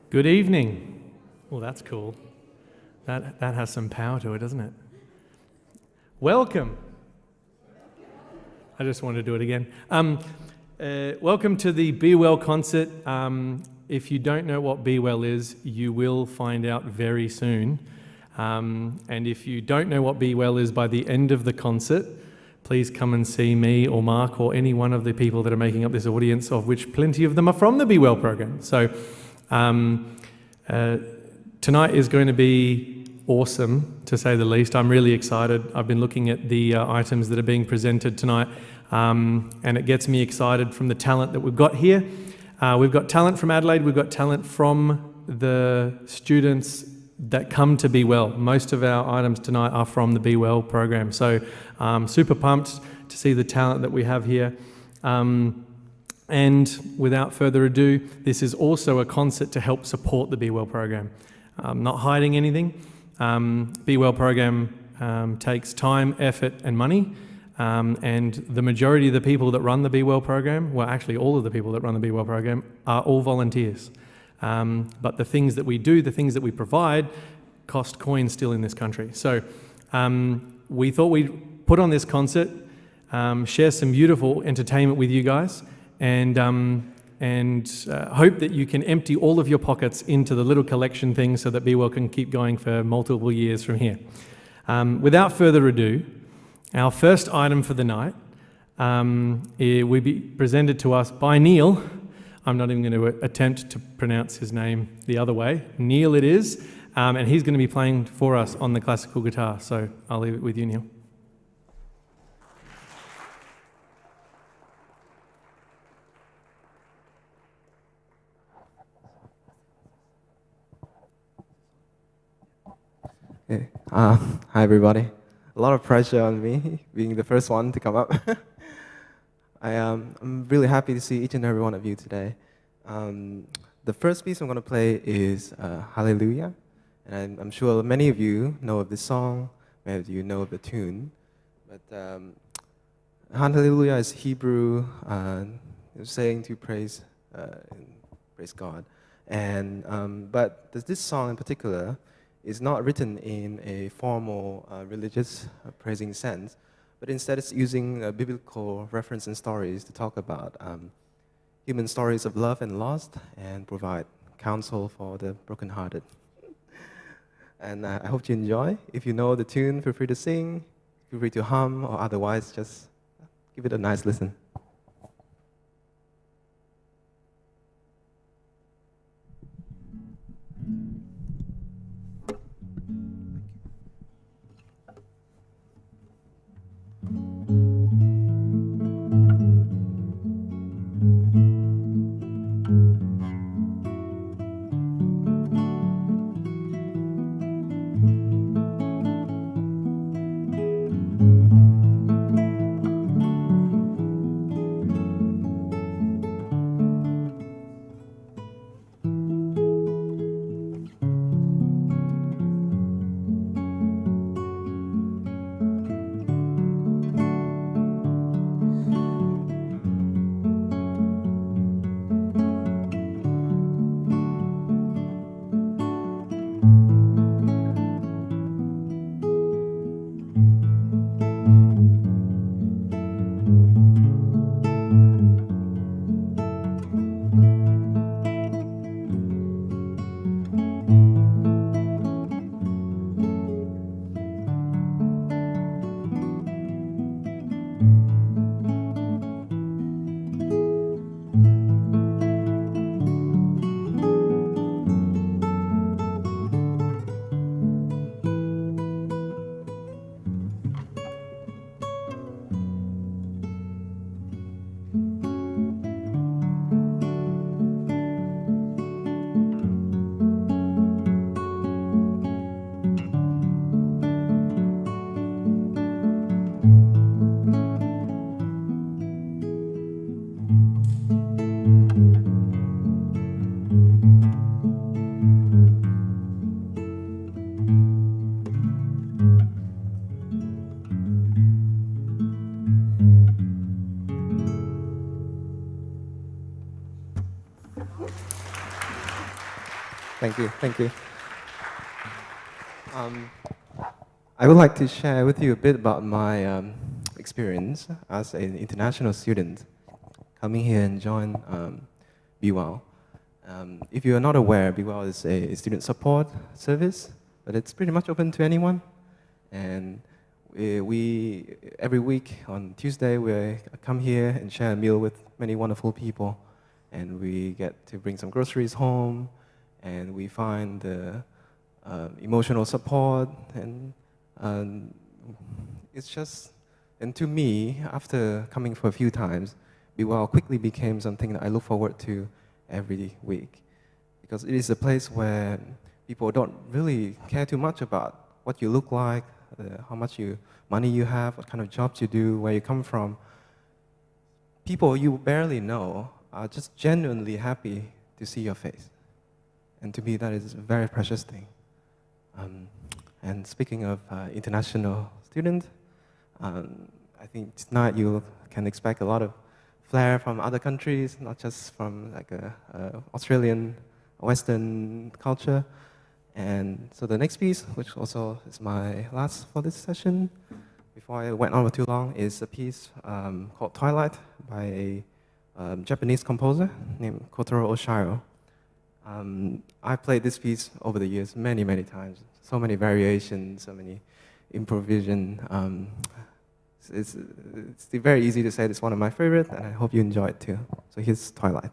Good evening. Well, that's cool. That has some power to it, doesn't it? Welcome. I just wanted to do it again. Welcome to the BeWell Concert. If you don't know what BeWell is, you will find out very soon. And if you don't know what BeWell is by the end of the concert, please come and see me or Mark or any one of the people that are making up this audience, of which plenty of them are from the BeWell program. So tonight is going to be awesome, to say the least. I'm really excited. I've been looking at the items that are being presented tonight, and it gets me excited from the talent that we've got here. We've got talent from Adelaide. We've got talent from the students that come to BeWell. Most of our items tonight are from the BeWell program. So super pumped to see the talent that we have here. And without further ado, this is also a concert to help support the BeWell program. Not hiding anything. BeWell program takes time, effort, and money. And the majority of the people that run the BeWell program, well, actually all of the people that run the BeWell program, are all volunteers. But the things that we do, the things that we provide, cost coins still in this country. So we thought we'd put on this concert, share some beautiful entertainment with you guys, and hope that you can empty all of your pockets into the little collection thing so that BeWell can keep going for multiple years from here. Without further ado, our first item for the night will be presented to us by Neil. I'm not even going to attempt to pronounce his name the other way. Neil it is, and he's going to be playing for us on the classical guitar. So I'll leave it with you, Neil. Hey. Hi everybody. A lot of pressure on me, being the first one to come up. I'm really happy to see each and every one of you today. The first piece I'm going to play is Hallelujah. And I'm sure many of you know of this song, many of you know of the tune. But Hallelujah is Hebrew saying to praise God. And but this song in particular is not written in a formal religious praising sense, but instead it's using biblical reference and stories to talk about human stories of love and loss and provide counsel for the brokenhearted. And I hope you enjoy. If you know the tune, feel free to sing, feel free to hum, or otherwise just give it a nice listen. Thank you. Thank you. I would like to share with you a bit about my experience as an international student coming here and join BeWell. If you are not aware, BeWell is a student support service, but it's pretty much open to anyone. And we every week on Tuesday, we come here and share a meal with many wonderful people. And we get to bring some groceries home, and we find the emotional support. And it's just, and to me, after coming for a few times, BeWell quickly became something that I look forward to every week. Because it is a place where people don't really care too much about what you look like, how much money you have, what kind of jobs you do, where you come from. People you barely know are just genuinely happy to see your face. And to me, that is a very precious thing. And speaking of international students, I think tonight you can expect a lot of flair from other countries, not just from like a Australian, Western culture. And so the next piece, which also is my last for this session, before I went on for too long, is a piece called Twilight by a Japanese composer named Kotaro Oshiro. I played this piece over the years many, many times. So many variations, so many improvisation. It's very easy to say it's one of my favorite, and I hope you enjoy it too. So here's Twilight.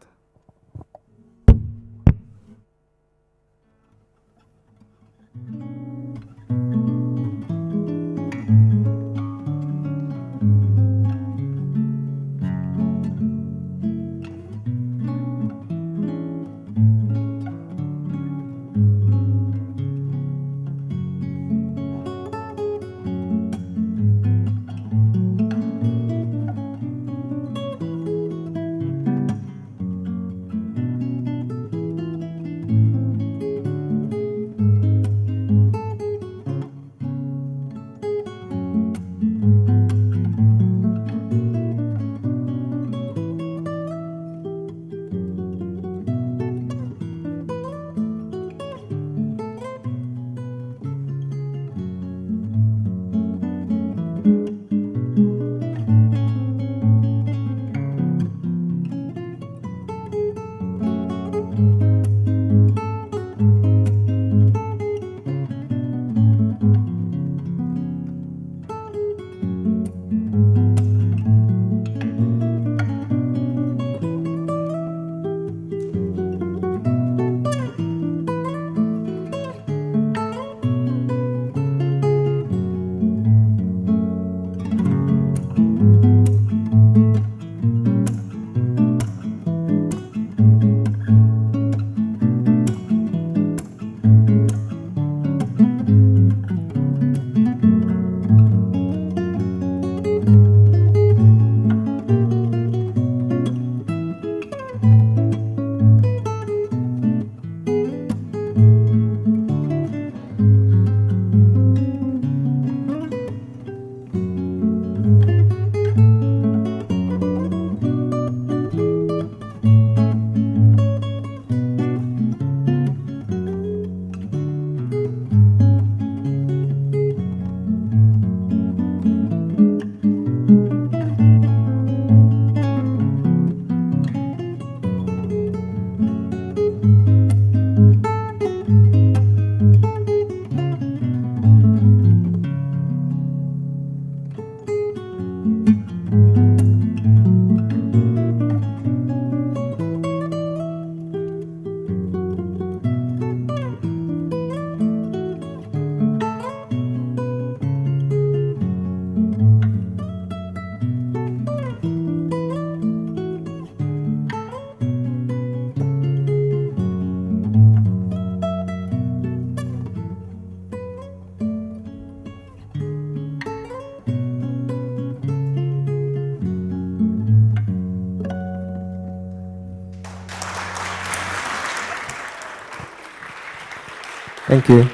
Thank you.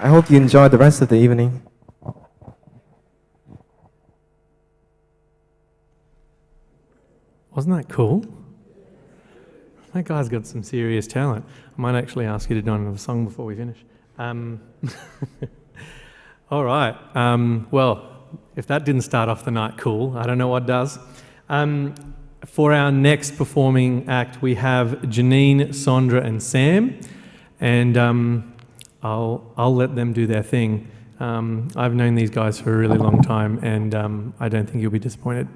I hope you enjoy the rest of the evening. Wasn't that cool? That guy's got some serious talent. I might actually ask you to do another song before we finish. All right. Well, if that didn't start off the night cool, I don't know what does. For our next performing act, we have Janine, Sondra, and Sam, and I'll let them do their thing. I've known these guys for a really long time, and I don't think you'll be disappointed.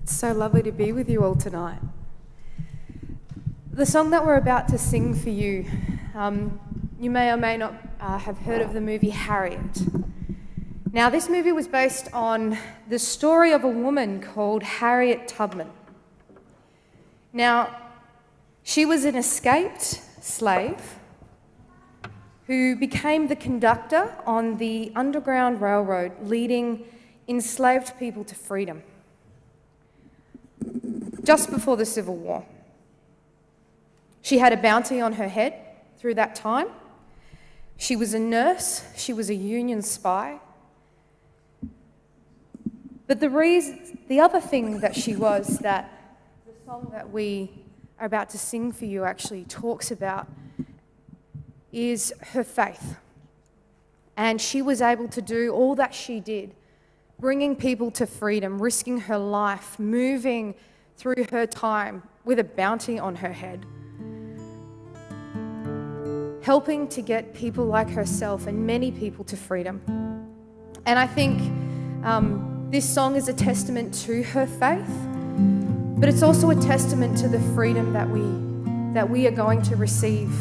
It's so lovely to be with you all tonight. The song that we're about to sing for you, you may or may not have heard of the movie Harriet. Now, this movie was based on the story of a woman called Harriet Tubman. Now, she was an escaped slave who became the conductor on the Underground Railroad, leading enslaved people to freedom just before the Civil War. She had a bounty on her head through that time. She was a nurse. She was a Union spy. But the other thing that she was, that the song that we are about to sing for you actually talks about, is her faith. And she was able to do all that she did, bringing people to freedom, risking her life, moving through her time with a bounty on her head, helping to get people like herself and many people to freedom. And I think this song is a testament to her faith, but it's also a testament to the freedom that we are going to receive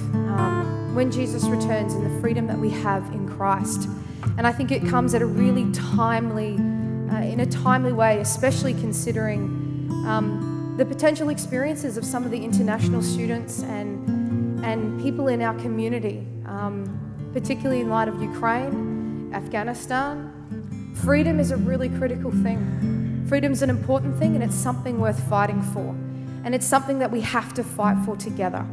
when Jesus returns, and the freedom that we have in Christ. And I think it comes at a really timely, in a timely way, especially considering the potential experiences of some of the international students and people in our community, particularly in light of Ukraine, Afghanistan. Freedom is a really critical thing. Freedom's an important thing, and it's something worth fighting for. And it's something that we have to fight for together.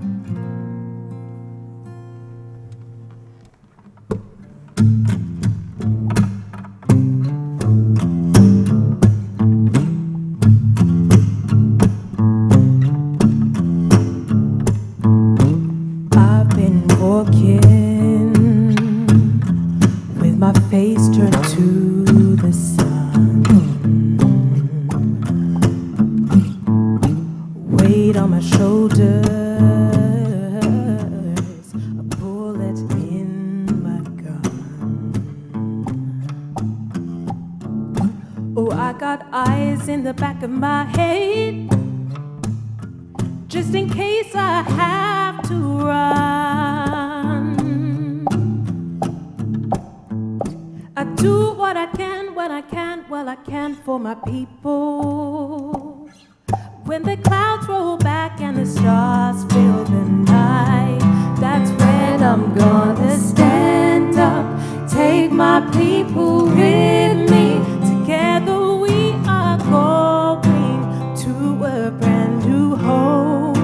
In the back of my head, just in case I have to run. I do what I can when I can, well I can for my people. When the clouds roll back and the stars fill the night, that's when I'm gonna stand up, take my people with me. Together we are going to a brand new home,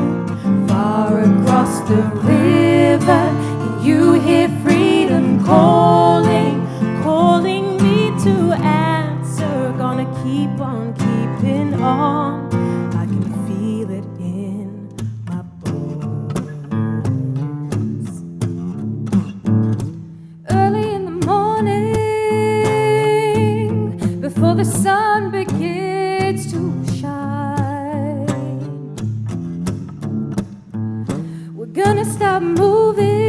far across the river. And you hear freedom calling, calling me to answer. Gonna keep on keeping on. I can feel it in my bones. Early in the morning, before the sun begins to shine, we're gonna start moving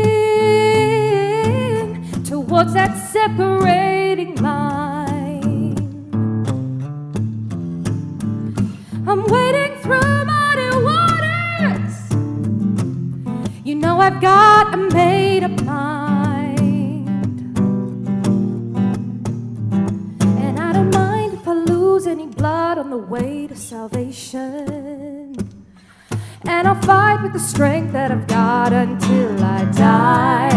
towards that separating line. I'm wading through muddy waters. You know I've got a made-up mind, and I don't mind if I lose any blood on the way to salvation. And I'll fight with the strength that I've got until I die.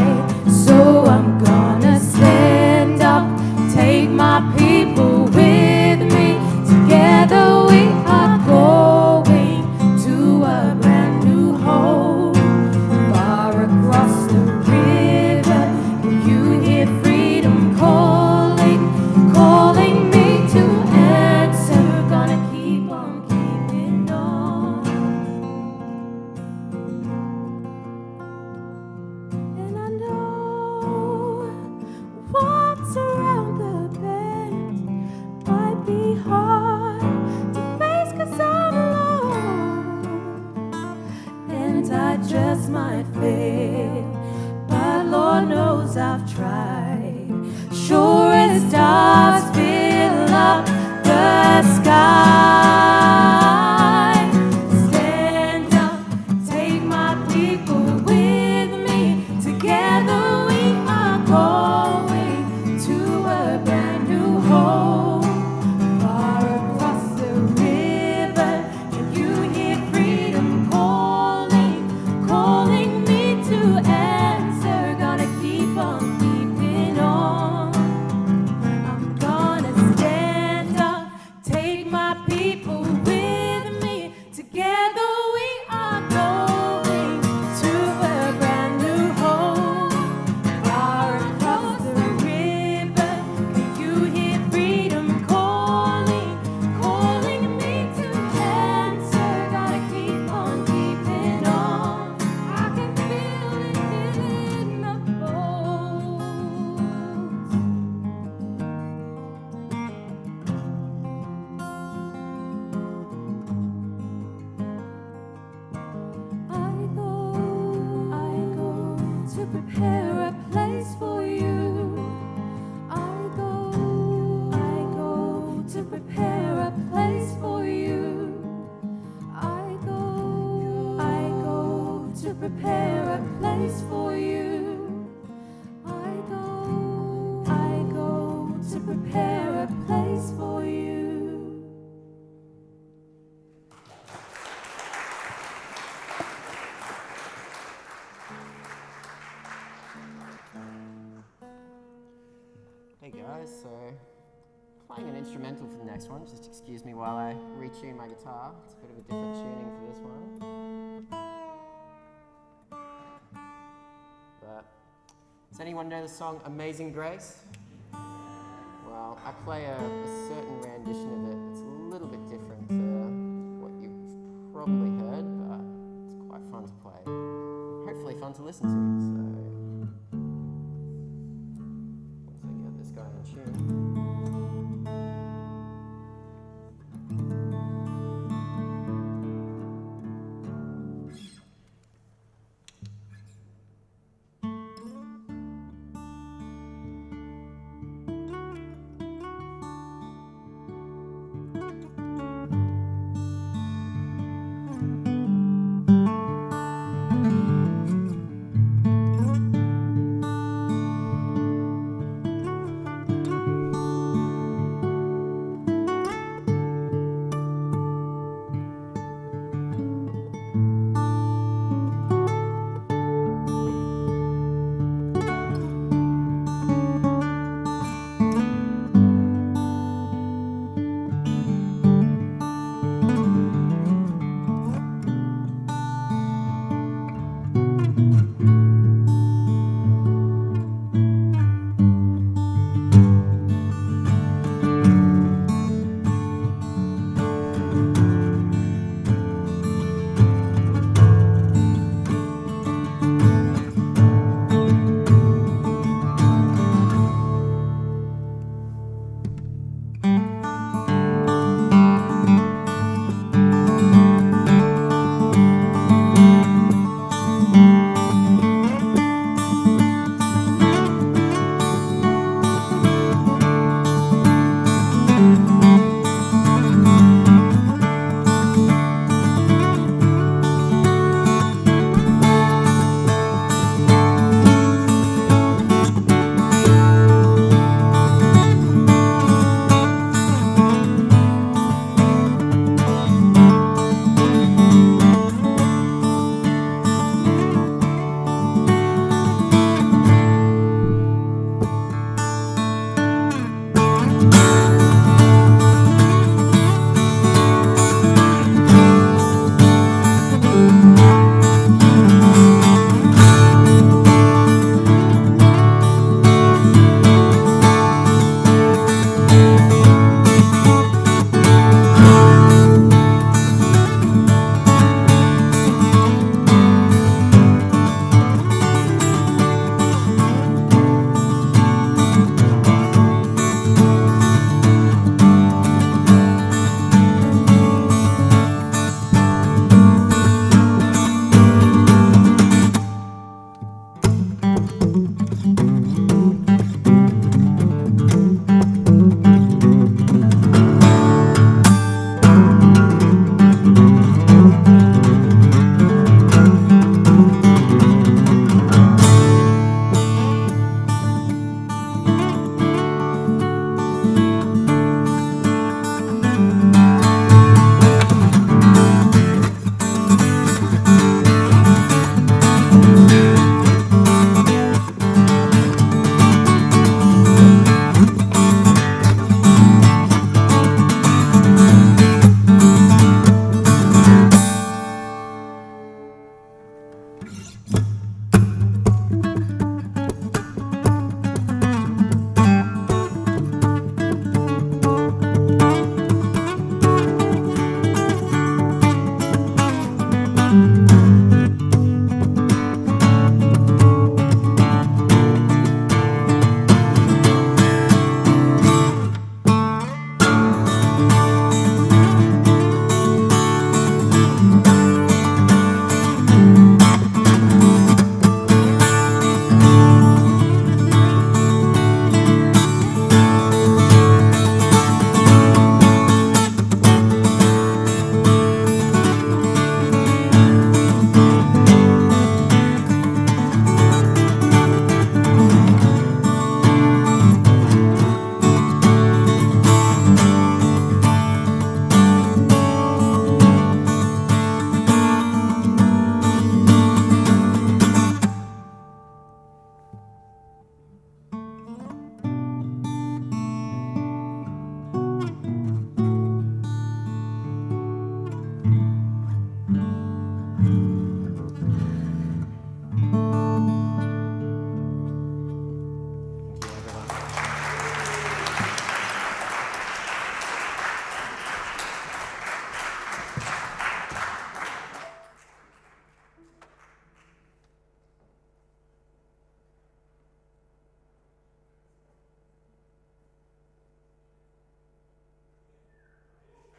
So I'm gonna stand up, take my people with me. Together we are going to a brand new might fail, but Lord knows I've tried. Sure as stars fill up the sky. Stand up, take my people with me. Together we are going to a brand new home. Far across the river, can you hear freedom calling, calling me to answer? Gonna keep on keeping on. I'm gonna stand up, take my people with me. Together we are going to a brand new home. Far across the river, can you hear freedom calling, calling me to answer? Gotta keep on keeping on. I can feel it in the bones. I go to prepare a place for you. I go to prepare a place for you. I go to prepare a place for you. I go to prepare a place for you. Hey guys, so playing an instrumental for the next one. Just excuse me while I retune my guitar. It's a bit of a different tuning for this one. But does anyone know the song Amazing Grace? Well, I play a certain rendition of it. It's a little bit different to what you've probably heard, but it's quite fun to play. Hopefully fun to listen to. So once I get this guy in tune.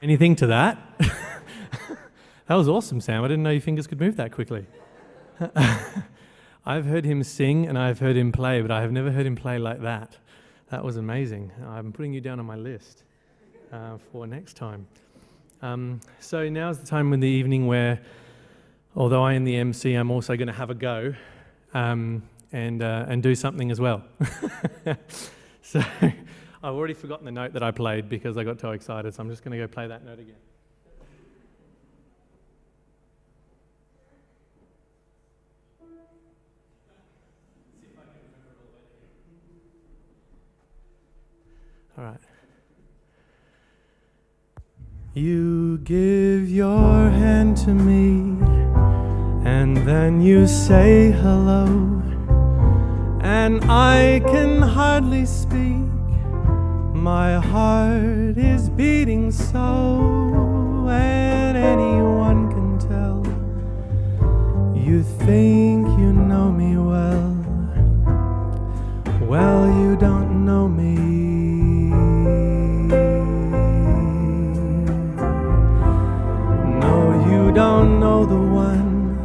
Anything to that? That was awesome, Sam. I didn't know your fingers could move that quickly. I've heard him sing and I've heard him play, but I have never heard him play like that. That was amazing. I'm putting you down on my list for next time. So now's the time in the evening where, although I am the MC, I'm also going to have a go and do something as well. So I've already forgotten the note that I played because I got too excited, so I'm just going to go play that note again. All right. You give your hand to me, and then you say hello, and I can hardly speak. My heart is beating so, and anyone can tell. You think you know me well. Well, you don't know me. You don't know the one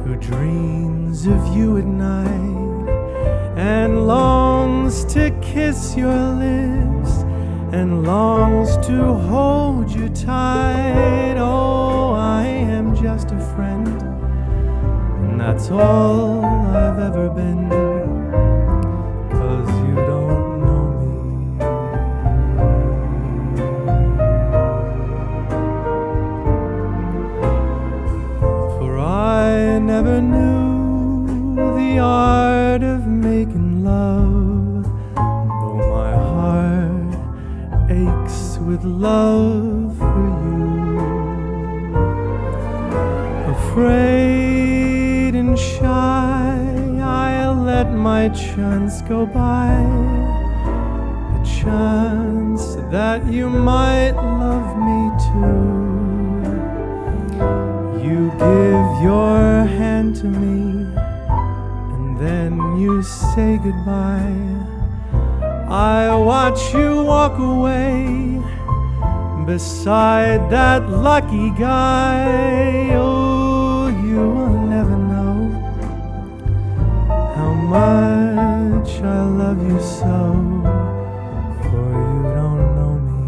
who dreams of you at night and longs to kiss your lips and longs to hold you tight. Oh, I am just a friend, and that's all I've ever been, 'cause you don't know me. I never knew the art of making love, though my heart aches with love for you. Afraid and shy, I let my chance go by, a chance that you might love me too. You give your hand to me, and then you say goodbye. I watch you walk away beside that lucky guy. Oh, you will never know how much I love you so, for you don't know me.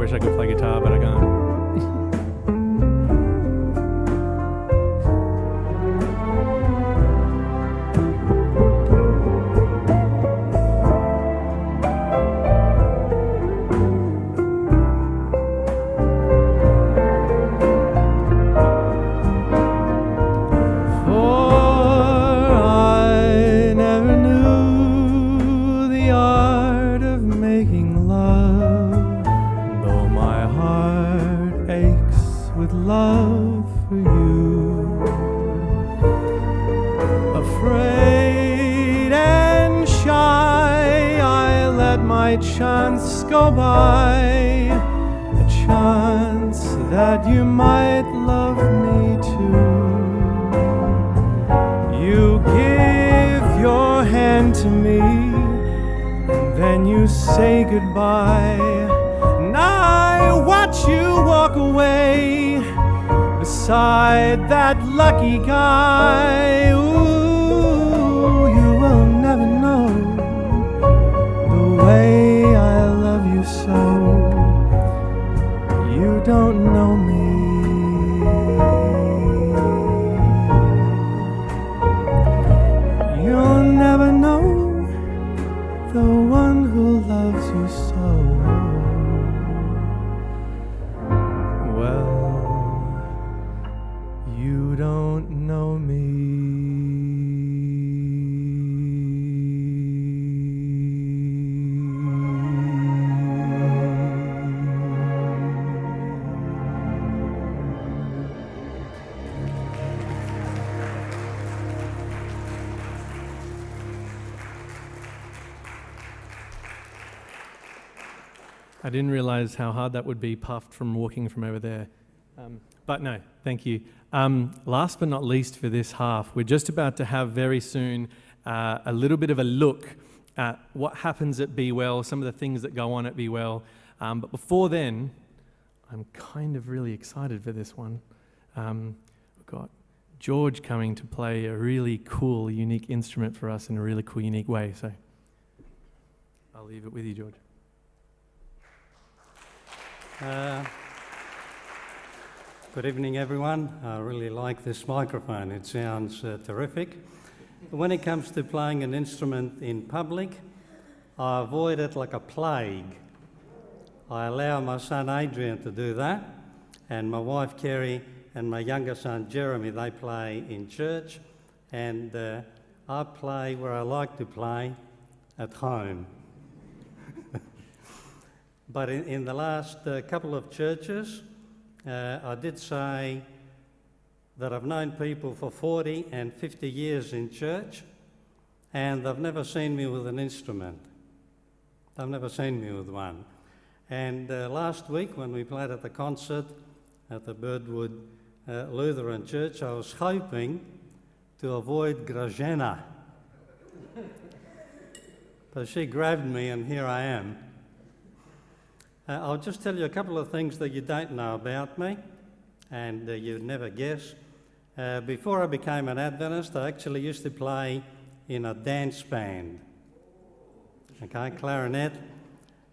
I could play guitar, but I can't. Love for you. Afraid and shy, I let my chance go by, a chance that you might love me too. You give your hand to me, and then you say goodbye, and I watch you walk away beside that lucky guy. Ooh, you will never know the way I love you so. You don't know me. You'll never know the one who loves you so. You don't know me. I didn't realize how hard that would be puffed from walking from over there. But no, thank you. Last but not least for this half, we're just about to have very soon a little bit of a look at what happens at BeWell, some of the things that go on at BeWell. But before then, I'm kind of really excited for this one. We've got George coming to play a really cool, unique instrument for us in a really cool, unique way. So I'll leave it with you, George. Good evening, everyone. I really like this microphone. It sounds terrific. When it comes to playing an instrument in public, I avoid it like a plague. I allow my son Adrian to do that, and my wife Kerry and my younger son Jeremy, they play in church, and I play where I like to play, at home. But in the last couple of churches, I did say that I've known people for 40 and 50 years in church, and they've never seen me with an instrument. They've never seen me with one. And last week, when we played at the concert at the Birdwood Lutheran Church, I was hoping to avoid Grażyna. But she grabbed me, and here I am. I'll just tell you a couple of things that you don't know about me, and you'd never guess. Before I became an Adventist, I actually used to play in a dance band. Okay, clarinet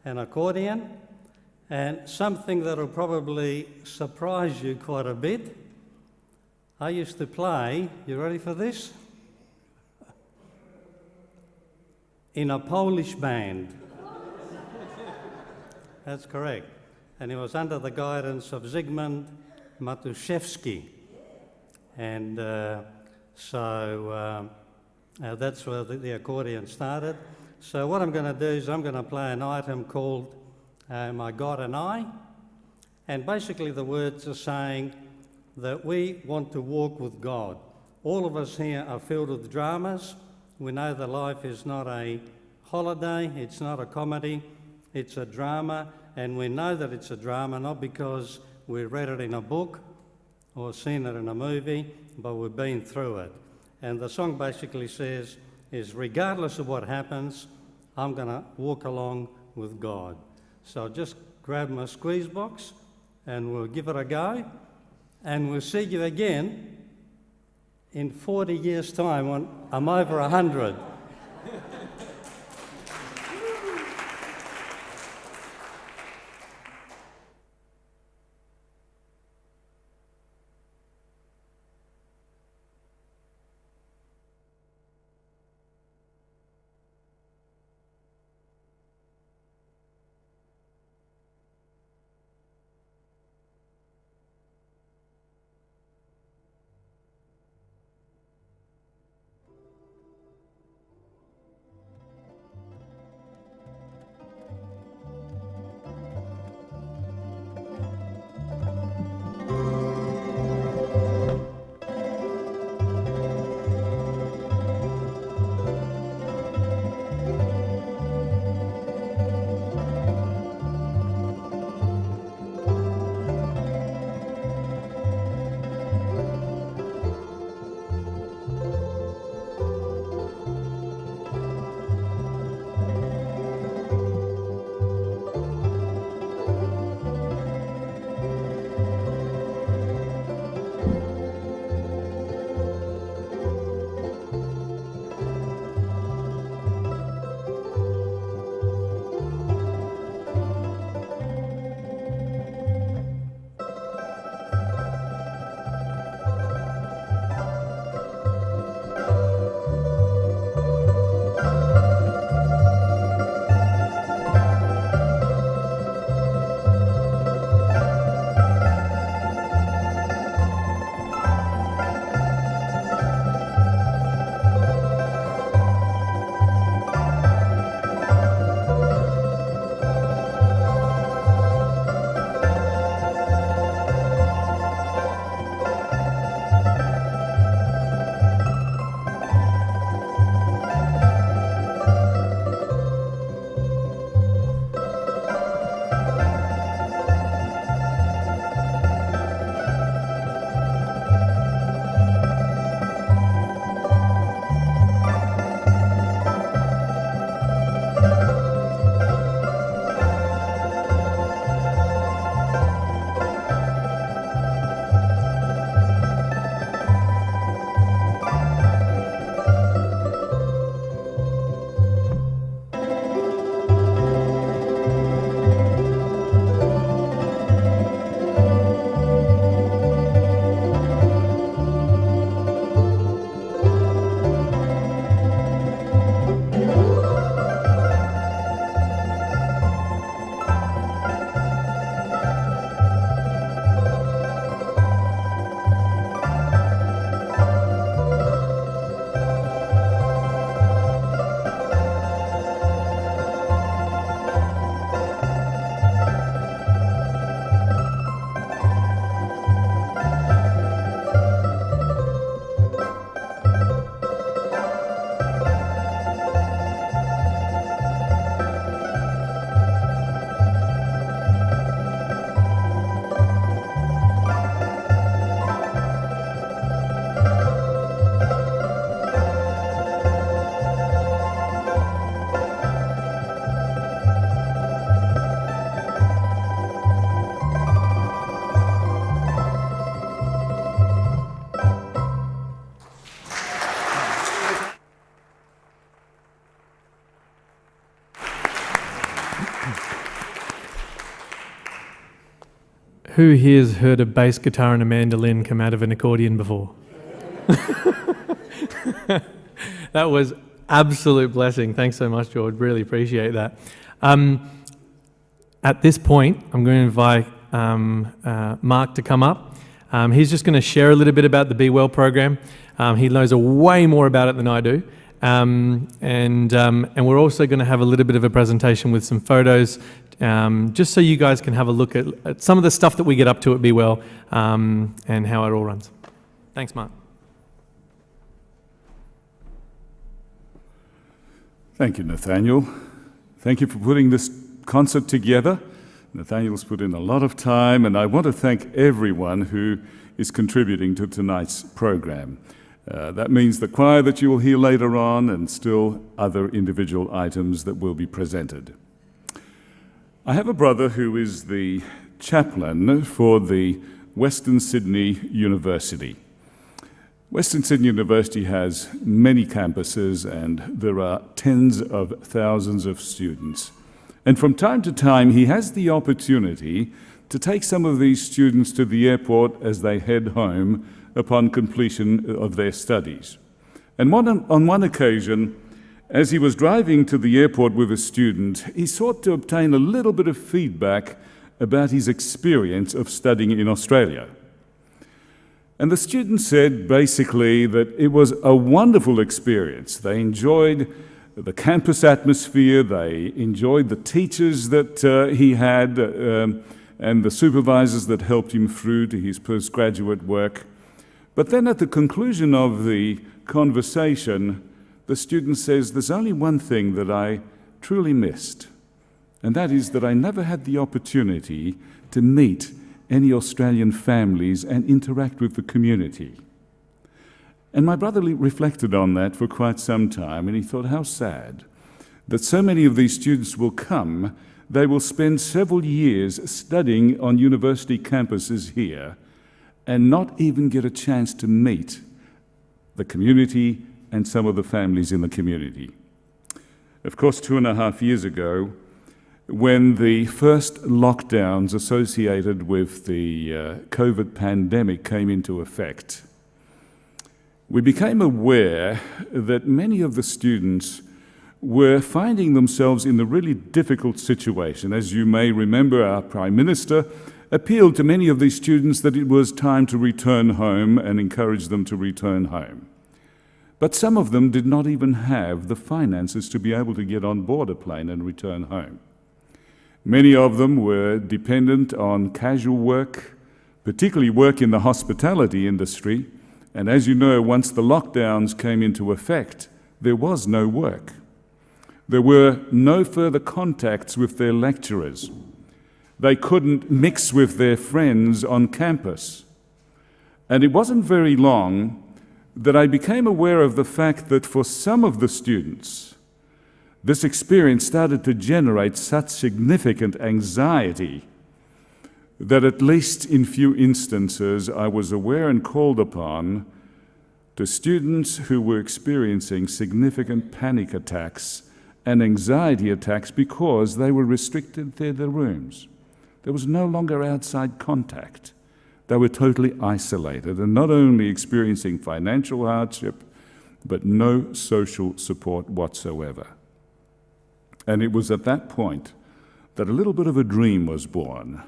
and accordion. And something that will probably surprise you quite a bit, I used to play, you ready for this? In a Polish band. That's correct. And it was under the guidance of Zygmunt Matuszewski. And so that's where the accordion started. So what I'm going to do is I'm going to play an item called My God and I. And basically the words are saying that we want to walk with God. All of us here are filled with dramas. We know that life is not a holiday, it's not a comedy, it's a drama, and we know that it's a drama not because we read it in a book or seen it in a movie, but we've been through it. And the song basically says, is regardless of what happens, I'm going to walk along with God. So just grab my squeeze box and we'll give it a go, and we'll see you again in 40 years' time when I'm over 100. Who here's heard a bass guitar and a mandolin come out of an accordion before? That was absolute blessing. Thanks so much, George. Really appreciate that. At this point, I'm going to invite Mark to come up. He's just going to share a little bit about the BeWell program. He knows way more about it than I do. And we're also going to have a little bit of a presentation with some photos, just so you guys can have a look at some of the stuff that we get up to at BeWell and how it all runs. Thanks, Mark. Thank you, Nathaniel. Thank you for putting this concert together. Nathaniel's put in a lot of time, and I want to thank everyone who is contributing to tonight's program. That means the choir that you will hear later on, and still other individual items that will be presented. I have a brother who is the chaplain for the Western Sydney University. Western Sydney University has many campuses, and there are tens of thousands of students. And from time to time, he has the opportunity to take some of these students to the airport as they head home upon completion of their studies. And on one occasion, as he was driving to the airport with a student, he sought to obtain a little bit of feedback about his experience of studying in Australia. And the student said basically that it was a wonderful experience. They enjoyed the campus atmosphere, they enjoyed the teachers that he had and the supervisors that helped him through to his postgraduate work. But then at the conclusion of the conversation, the student says, there's only one thing that I truly missed, and that is that I never had the opportunity to meet any Australian families and interact with the community. And my brother reflected on that for quite some time, and he thought, how sad that so many of these students will come, they will spend several years studying on university campuses here and not even get a chance to meet the community and some of the families in the community. Of course, 2.5 years ago, when the first lockdowns associated with the COVID pandemic came into effect, we became aware that many of the students were finding themselves in a really difficult situation. As you may remember, our Prime Minister appealed to many of these students that it was time to return home and encouraged them to return home. But some of them did not even have the finances to be able to get on board a plane and return home. Many of them were dependent on casual work, particularly work in the hospitality industry, and as you know, once the lockdowns came into effect, there was no work. There were no further contacts with their lecturers. They couldn't mix with their friends on campus. And it wasn't very long that I became aware of the fact that for some of the students, this experience started to generate such significant anxiety that at least in few instances I was aware and called upon to students who were experiencing significant panic attacks and anxiety attacks because they were restricted to their rooms. There was no longer outside contact. They were totally isolated and not only experiencing financial hardship, but no social support whatsoever. And it was at that point that a little bit of a dream was born.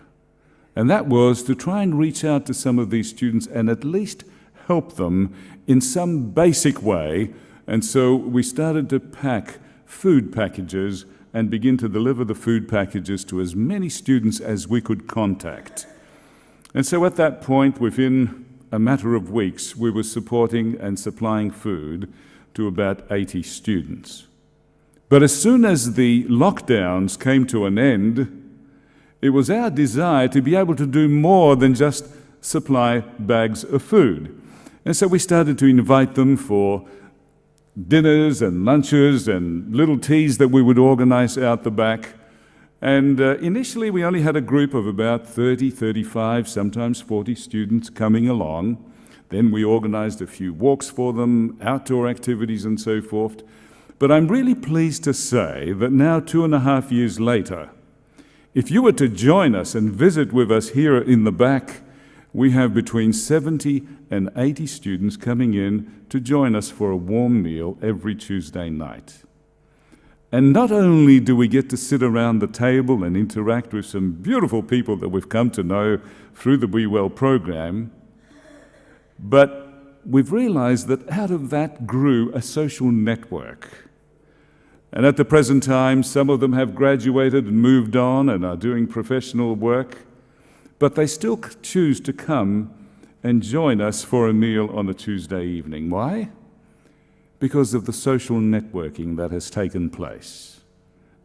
And that was to try and reach out to some of these students and at least help them in some basic way. And so we started to pack food packages and begin to deliver the food packages to as many students as we could contact. And so at that point, within a matter of weeks, we were supporting and supplying food to about 80 students. But as soon as the lockdowns came to an end, it was our desire to be able to do more than just supply bags of food. And so we started to invite them for dinners and lunches and little teas that we would organize out the back. And initially we only had a group of about 30, 35, sometimes 40 students coming along. Then we organized a few walks for them, outdoor activities and so forth. But I'm really pleased to say that now 2.5 years later, If you were to join us and visit with us here in the back, we have between 70 and 80 students coming in to join us for a warm meal every Tuesday night. And not only do we get to sit around the table and interact with some beautiful people that we've come to know through the BeWell program, but we've realized that out of that grew a social network. And at the present time, some of them have graduated and moved on and are doing professional work, but they still choose to come and join us for a meal on a Tuesday evening. Why? Because of the social networking that has taken place.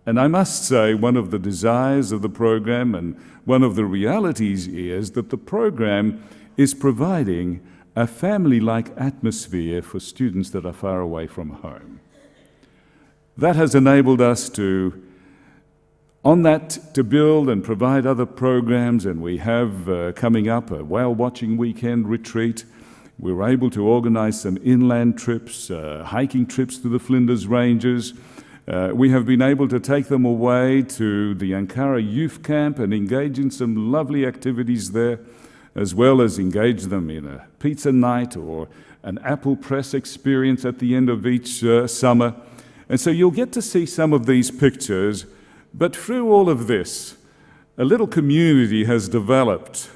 And I must say, one of the desires of the program and one of the realities is that the program is providing a family-like atmosphere for students that are far away from home. That has enabled us to build and provide other programs, and we have coming up a whale watching weekend retreat. We were able to organize some inland trips, hiking trips to the Flinders Ranges. We have been able to take them away to the Ankara Youth Camp and engage in some lovely activities there, as well as engage them in a pizza night or an apple press experience at the end of each summer. And so you'll get to see some of these pictures, but through all of this, a little community has developed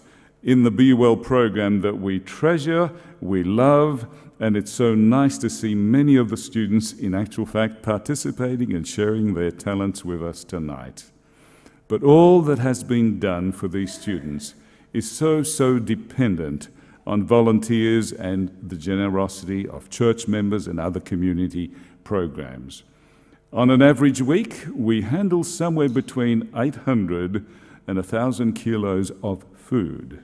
in the BeWell program that we treasure, we love, and it's so nice to see many of the students in actual fact participating and sharing their talents with us tonight. But all that has been done for these students is so dependent on volunteers and the generosity of church members and other community programs. On an average week, we handle somewhere between 800 and 1,000 kilos of food.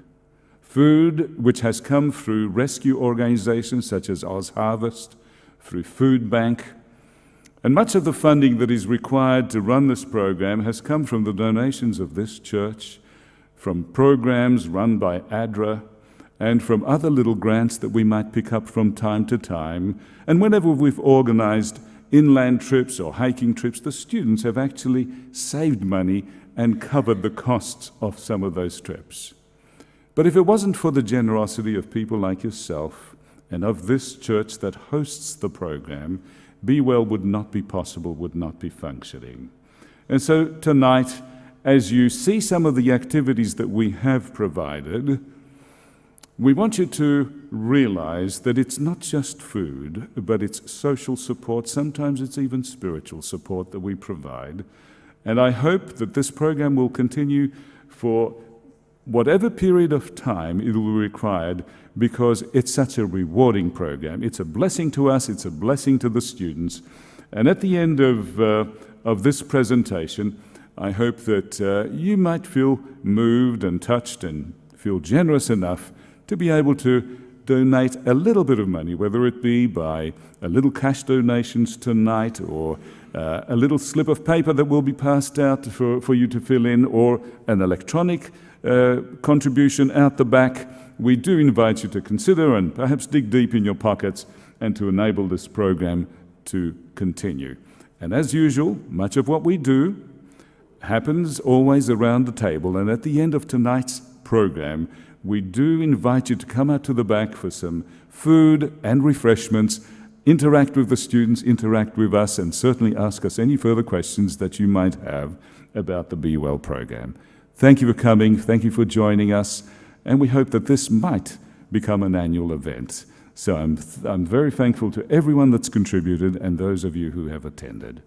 Food which has come through rescue organizations such as Oz Harvest, through Food Bank, and much of the funding that is required to run this program has come from the donations of this church, from programs run by ADRA, and from other little grants that we might pick up from time to time. And whenever we've organized inland trips or hiking trips, the students have actually saved money and covered the costs of some of those trips. But if it wasn't for the generosity of people like yourself and of this church that hosts the program, BeWell would not be possible, would not be functioning. And so tonight, as you see some of the activities that we have provided, we want you to realize that it's not just food, but it's social support. Sometimes it's even spiritual support that we provide. And I hope that this program will continue for whatever period of time it will be required, because it's such a rewarding program. It's a blessing to us, it's a blessing to the students. And at the end of this presentation, I hope that you might feel moved and touched and feel generous enough to be able to donate a little bit of money, whether it be by a little cash donations tonight or a little slip of paper that will be passed out for you to fill in, or an electronic contribution out the back. We do invite you to consider and perhaps dig deep in your pockets and to enable this program to continue. And as usual, much of what we do happens always around the table, and at the end of tonight's program, we do invite you to come out to the back for some food and refreshments, interact with the students, interact with us, and certainly ask us any further questions that you might have about the BeWell program. Thank you for coming, thank you for joining us, and we hope that this might become an annual event. So I'm very thankful to everyone that's contributed and those of you who have attended.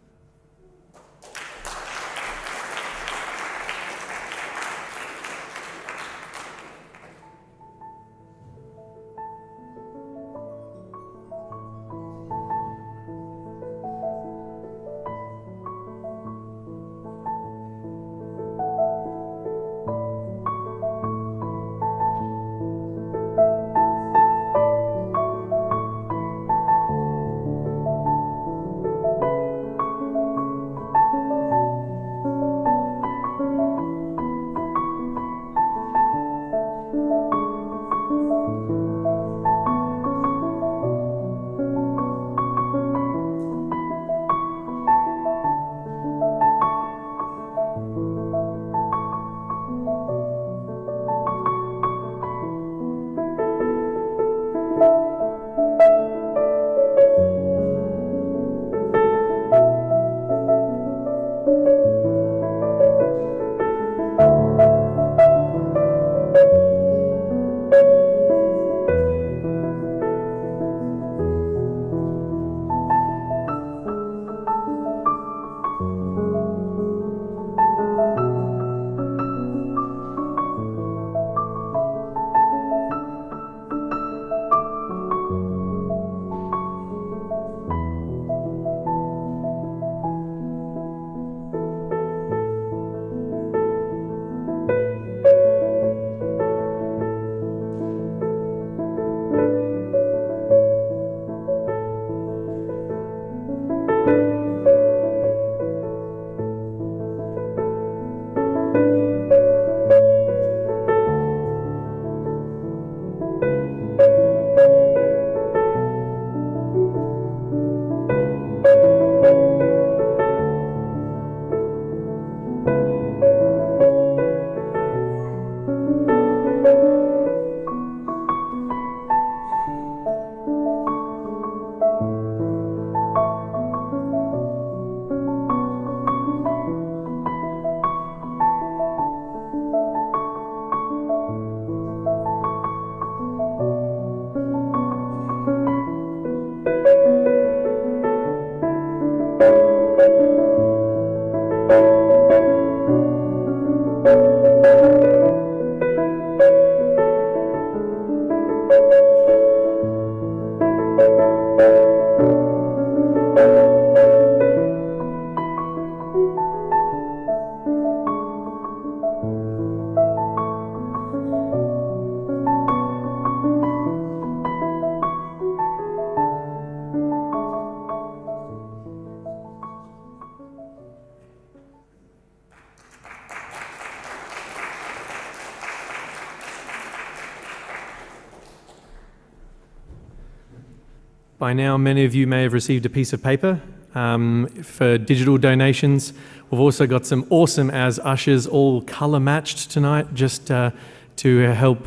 By now, many of you may have received a piece of paper for digital donations. We've also got some awesome as ushers, all colour matched tonight, just to help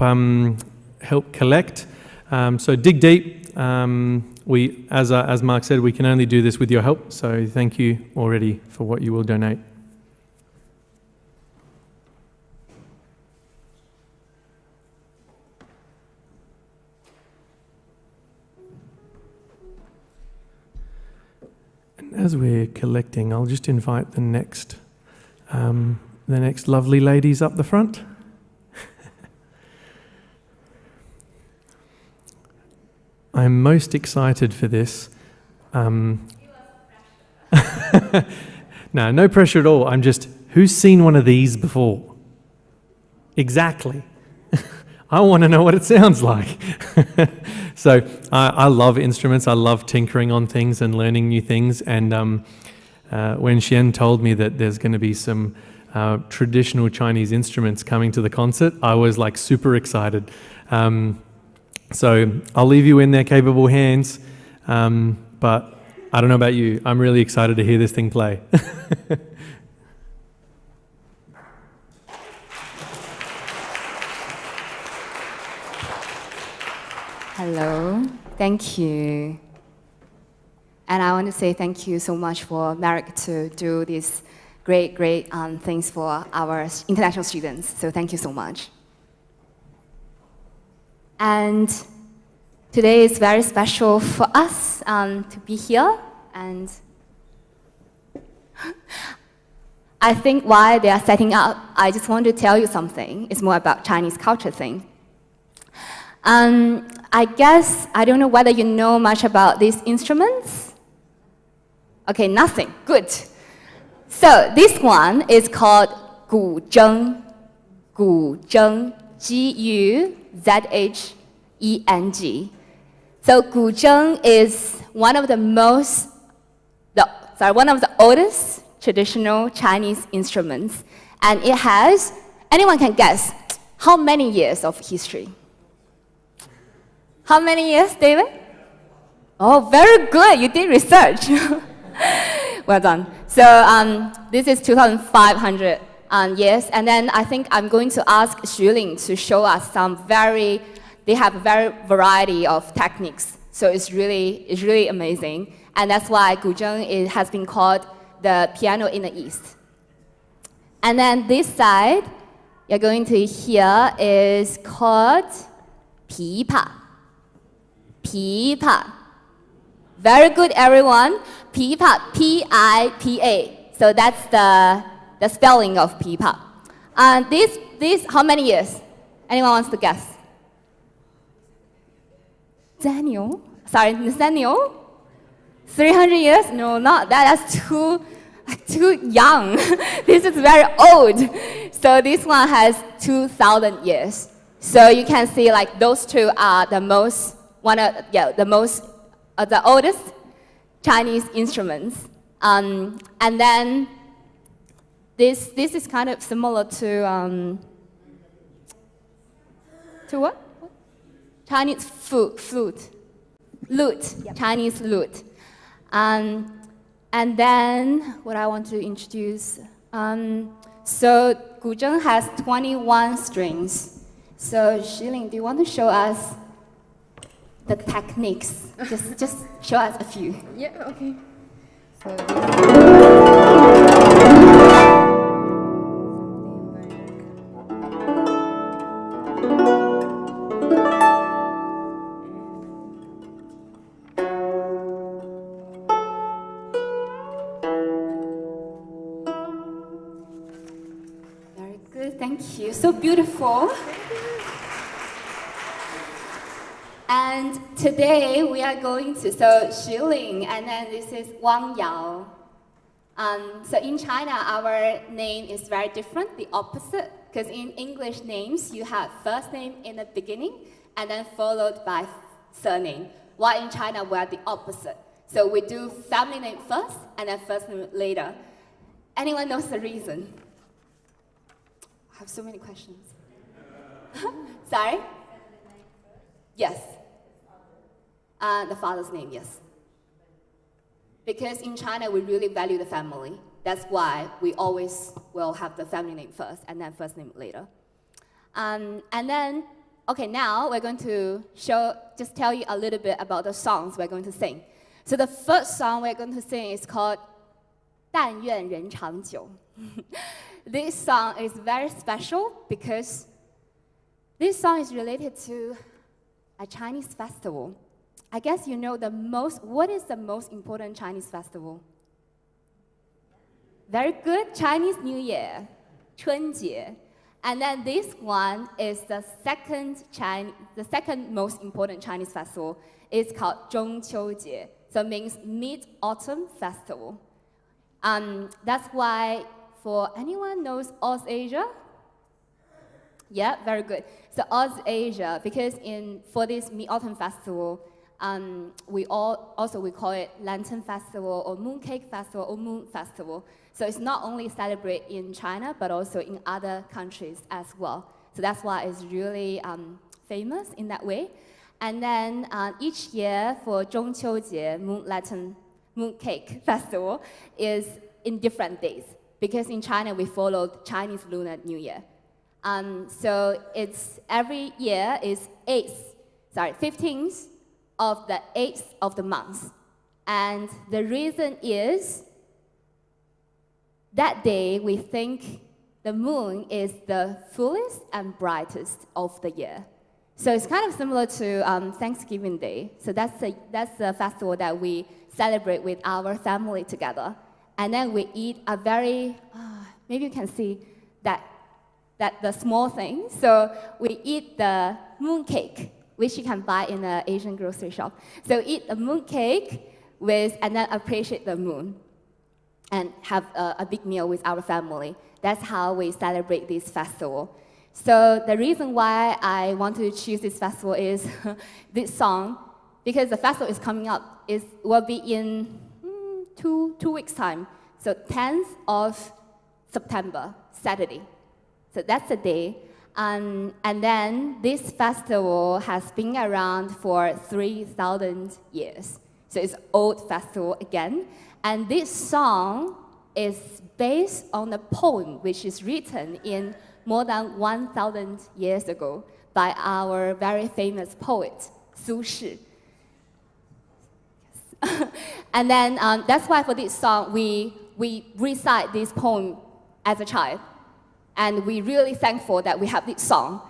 collect. So dig deep. As Mark said, we can only do this with your help. So thank you already for what you will donate. As we're collecting, I'll just invite the next lovely ladies up the front. I'm most excited for this. No pressure at all. I'm just, who's seen one of these before? Exactly. I want to know what it sounds like. So I love instruments. I love tinkering on things and learning new things. And when Xian told me that there's going to be some traditional Chinese instruments coming to the concert, I was like super excited. So I'll leave you in their capable hands. But I don't know about you. I'm really excited to hear this thing play. Hello, thank you. And I want to say thank you so much for Merrick to do these great things for our international students. So thank you so much. And today is very special for us to be here. And I think why they are setting up, I just want to tell you something. It's more about Chinese culture thing. I guess, I don't know whether you know much about these instruments. Okay, nothing, good. So this one is called 古筝, 古筝, G-U-Z-H-E-N-G. So 古筝 is one of the oldest traditional Chinese instruments. And it has, anyone can guess, how many years of history? How many years, David? Oh, very good. You did research. Well done. So this is 2,500 years. And then I think I'm going to ask Xu Ling to show us some very they have a very variety of techniques. So it's really amazing. And that's why guzheng has been called the piano in the East. And then this side, you're going to hear is called pipa. Pipa. Very good, everyone. Pipa, P-I-P-A. So that's the spelling of pipa. And this, how many years? Anyone wants to guess? Nathaniel? 300 years? No, not that. That's too young. This is very old. So this one has 2,000 years. So you can see like those two are the oldest Chinese instruments. And then this is kind of similar to what? Chinese flute. Yep. Chinese lute. And then what I want to introduce, so guzheng has 21 strings. So Shilin, do you want to show us the techniques? just show us a few. Yeah, okay. Very good, thank you. So beautiful. And today we are going to, so Xilin, and then this is Wang Yao. So in China, our name is very different, the opposite, because in English names, you have first name in the beginning, and then followed by surname. While in China, we are the opposite. So we do family name first, and then first name later. Anyone knows the reason? I have so many questions. Sorry? Yes. The father's name, yes. Because in China, we really value the family. That's why we always will have the family name first and then first name later. And then, okay, now we're going to just tell you a little bit about the songs we're going to sing. So the first song we're going to sing is called 但愿人长久. This song is very special because this song is related to a Chinese festival. I guess you know what is the most important Chinese festival? Very good, Chinese New Year, 春节. And then this one is the second most important Chinese festival. It's called 中秋节, so it means Mid-Autumn Festival. That's why, for anyone knows Austrasia? Yeah, very good. So Austrasia, because for this Mid-Autumn Festival, we call it Lantern Festival or Mooncake Festival or Moon Festival. So it's not only celebrated in China, but also in other countries as well. So that's why it's really famous in that way. And then each year for 中秋节 Mooncake Festival is in different days. Because in China, we follow Chinese Lunar New Year. So it's every year is 15th of the 8th of the month. And the reason is that day we think the moon is the fullest and brightest of the year. So it's kind of similar to Thanksgiving Day. So that's the festival that we celebrate with our family together. And then we eat a very, maybe you can see that the small thing. So we eat the mooncake, which you can buy in an Asian grocery shop. So eat a mooncake and then appreciate the moon and have a big meal with our family. That's how we celebrate this festival. So the reason why I want to choose this festival is this song, because the festival is coming up. It will be in two weeks' time. So 10th of September, Saturday. So that's the day. And then this festival has been around for 3,000 years. So it's an old festival again. And this song is based on a poem which is written in more than 1,000 years ago by our very famous poet, Su Shi. And then that's why for this song, we recite this poem as a child. And we're really thankful that we have this song.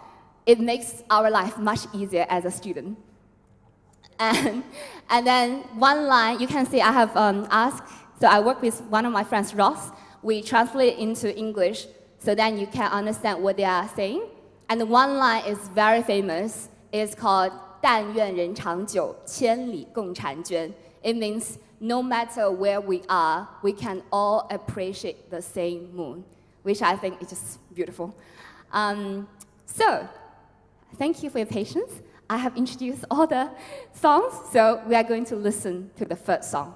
It makes our life much easier as a student. And then one line, you can see I have asked, so I work with one of my friends, Ross. We translate it into English so then you can understand what they are saying. And the one line is very famous. It's called 但愿人长久，千里共婵娟. It means no matter where we are, we can all appreciate the same moon, which I think is just beautiful. So, thank you for your patience. I have introduced all the songs, so we are going to listen to the first song.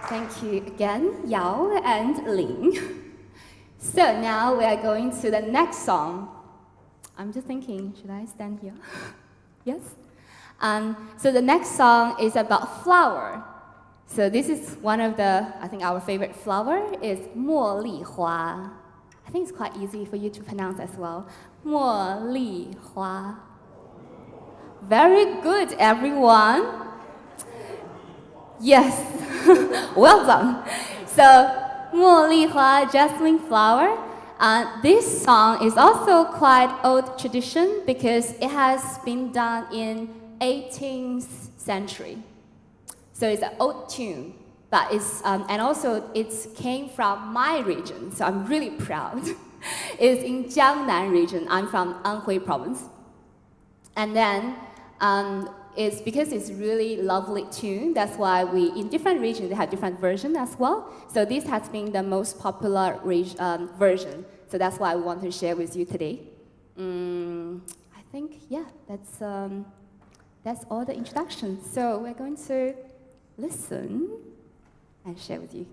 Thank you again, Yao and Ling. So now we are going to the next song. I'm just thinking, should I stand here? Yes? So the next song is about flower. So this is one of the, I think our favorite flower is 茉莉花. I think it's quite easy for you to pronounce as well. 茉莉花. Very good, everyone. Yes, well done. So, 茉莉花, jasmine flower. This song is also quite old tradition because it has been done in 18th century. So it's an old tune, but it's, and also it came from my region, so I'm really proud. It's in Jiangnan region. I'm from Anhui province. And then it's because it's really lovely tune, that's why we, in different regions, they have different version as well. So this has been the most popular version. So that's why we want to share with you today. I think, yeah, that's all the introduction. So we're going to listen and share with you.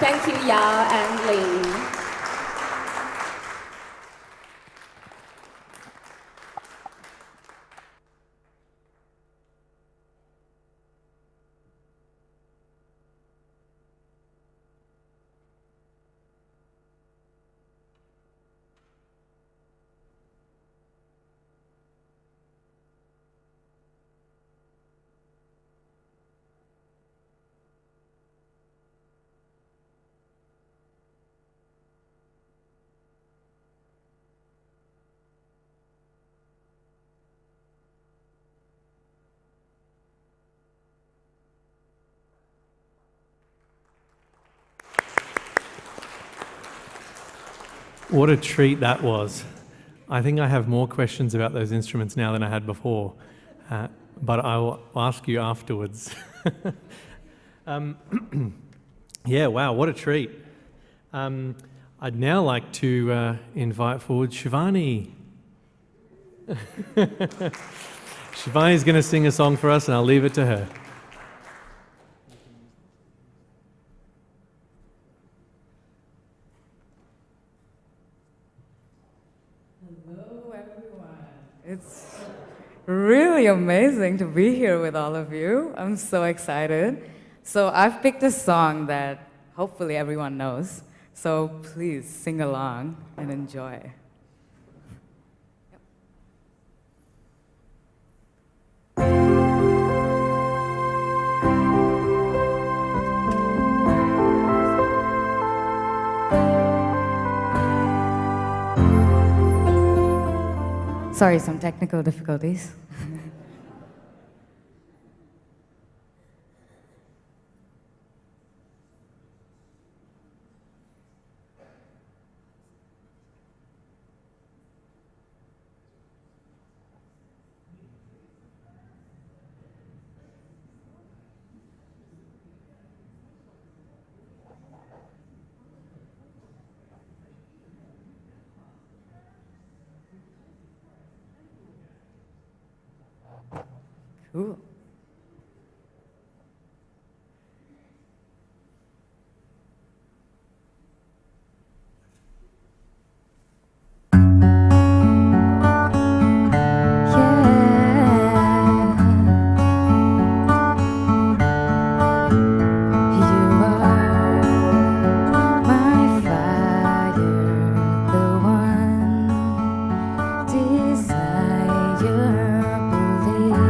Thank you, Yao and Ling. What a treat that was. I think I have more questions about those instruments now than I had before, but I will ask you afterwards. Yeah, wow, what a treat. I'd now like to invite forward Shivani. Shivani's going to sing a song for us, and I'll leave it to her. Hello, everyone. It's really amazing to be here with all of you. I'm so excited. So I've picked a song that hopefully everyone knows. So please sing along and enjoy. Sorry, some technical difficulties. Cool. Desire, believe.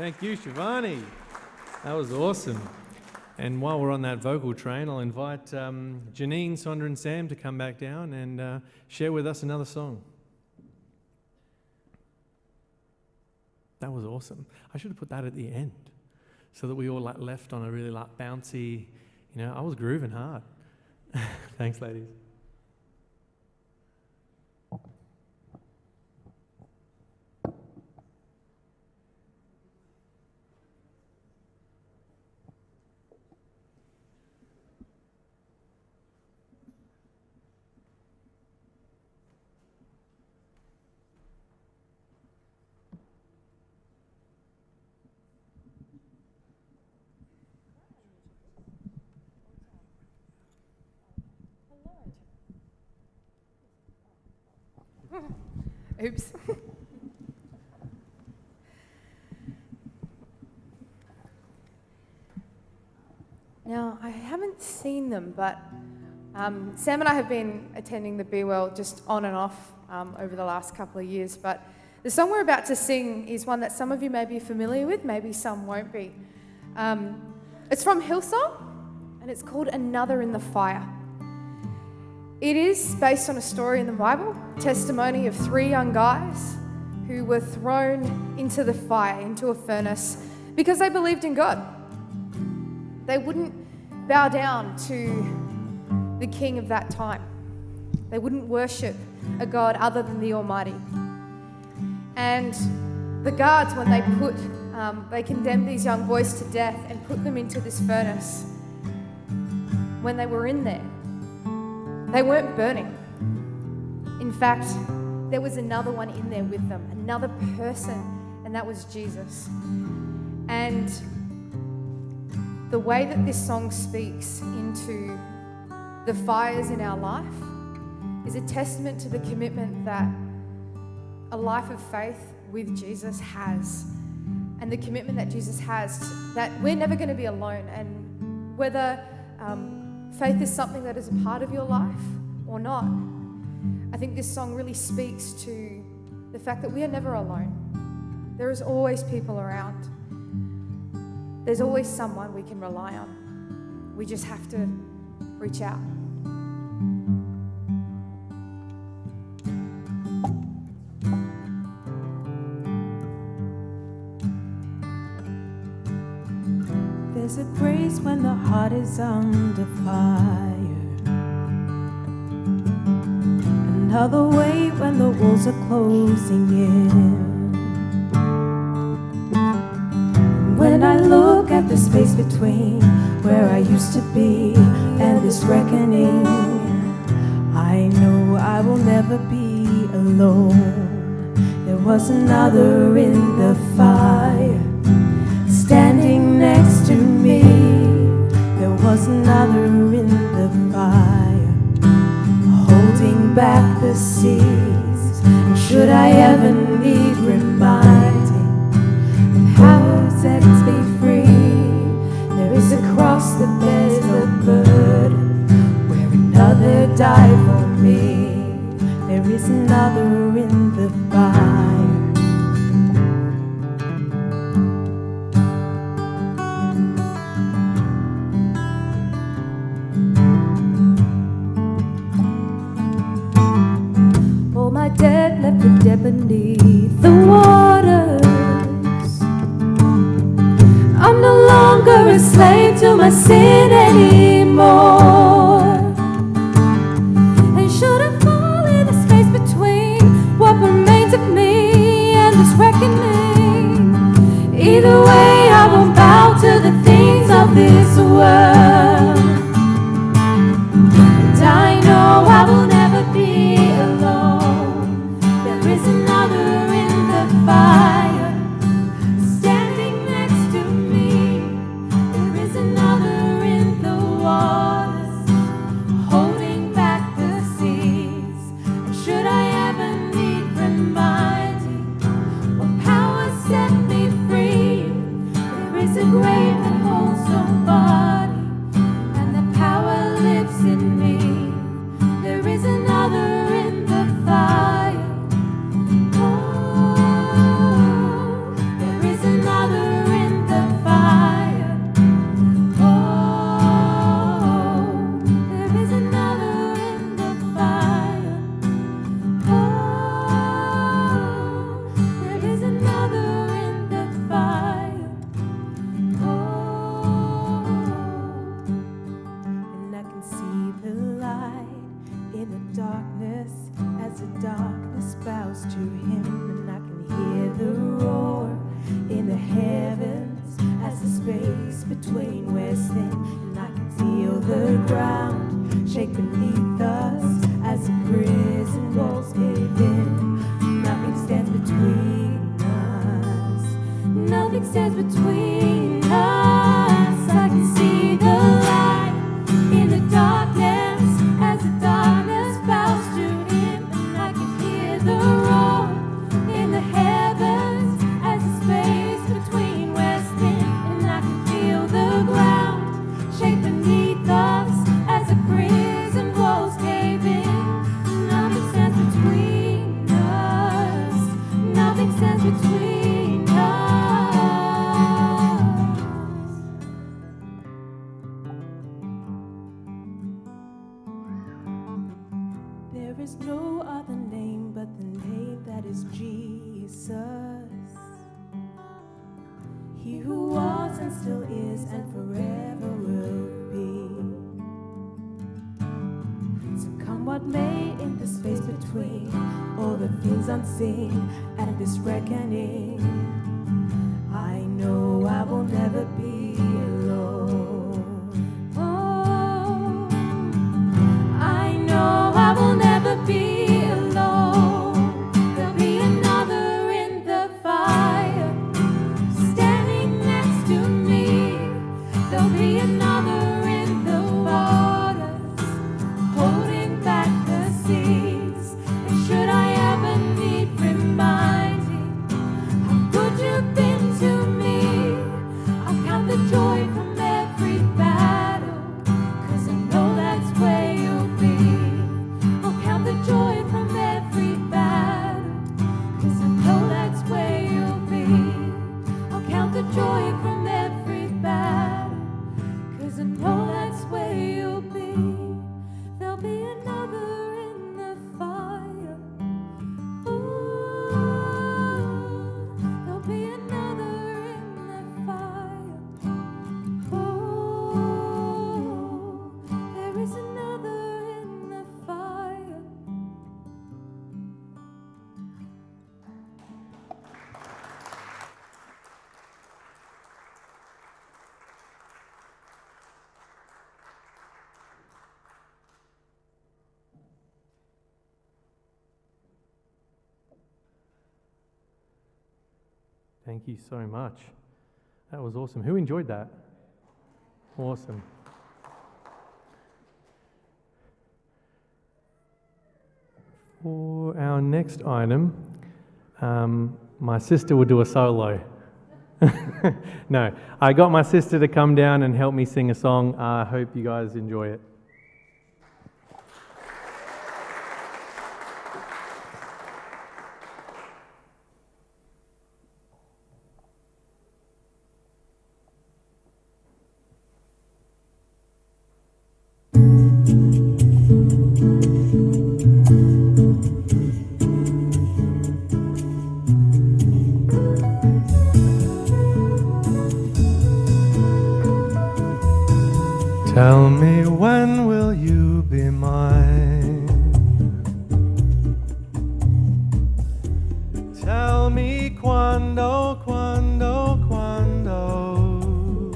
Thank you, Shivani. That was awesome. And while we're on that vocal train, I'll invite Janine, Sondra, and Sam to come back down and share with us another song. That was awesome. I should have put that at the end so that we all left on a really bouncy, I was grooving hard. Thanks, ladies. Oops. Now, I haven't seen them, but Sam and I have been attending the BeWell just on and off over the last couple of years, but the song we're about to sing is one that some of you may be familiar with, maybe some won't be. It's from Hillsong, and it's called Another in the Fire. It is based on a story in the Bible, testimony of 3 young guys who were thrown into the fire, into a furnace, because they believed in God. They wouldn't bow down to the king of that time. They wouldn't worship a God other than the Almighty. And the guards, when they condemned these young boys to death and put them into this furnace, when they were in there, they weren't burning. In fact, there was another one in there with them, another person, and that was Jesus. And the way that this song speaks into the fires in our life is a testament to the commitment that a life of faith with Jesus has, and the commitment that Jesus has that we're never going to be alone. And whether faith is something that is a part of your life or not, I think this song really speaks to the fact that we are never alone. There is always people around. There's always someone we can rely on. We just have to reach out. There's a grace when the heart is under fire, another way when the walls are closing in. When I look at the space between where I used to be and this reckoning, I know I will never be alone. There was another in the fire, standing next to me. There was another in the fire, holding back the seas. And should I ever need reminding of how it sets me free, there is a cross that bears the burden, where another died for me. There is another in the fire. Dead left for dead beneath the waters. I'm no longer a slave to my sin anymore. And should I fall in the space between what remains of me and this reckoning, either way I won't bow to the things of this world. And I know I will never be alone. There's another in the fire, standing next to me. There is another in the waters, holding back the seas. And should I ever need reminding what power set me free, there is a grave that holds nobody. darkness, as the darkness bows to him, and I can hear the roar in the heavens as the space between wears thin, and I can feel the ground shake beneath us as the prison walls cave in. Nothing stands between us. Nothing stands between us. I can see the light in the darkness as the darkness bows to him, and I can hear the roar in the heavens as the space between wears thin, and I can feel the ground shake beneath us as the prison walls cave in. Nothing stands between us. Nothing stands between us. There is no other name but the name that is Jesus. He who was and still is and forever will be. So come what may in the space between all the things unseen and this reckoning, I know I will never be alone. Oh, I know I will never be alone. There'll be another in the fire standing next to me. There'll be another in the waters holding back the seas. And should I ever need reminding how good you've been to me, I'll count the joy from every battle, 'cause I know that's where you'll be. I'll count the joy from every battle, 'cause I know that's where you'll be. I'll count the joy from every battle, 'cause I know that's where you'll be. There'll be another in the fire. Ooh, there'll be another in the fire. Ooh, there is another in the fire. Thank you so much. That was awesome. Who enjoyed that? Awesome. For our next item, my sister will do a solo. No, I got my sister to come down and help me sing a song. I hope you guys enjoy it. Tell me, when will you be mine? Tell me quando, quando, quando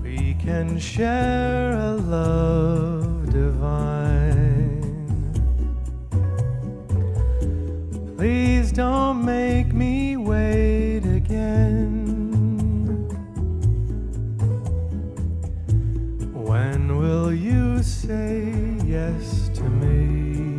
we can share a love divine. Please don't make me wait again. When will you say yes to me?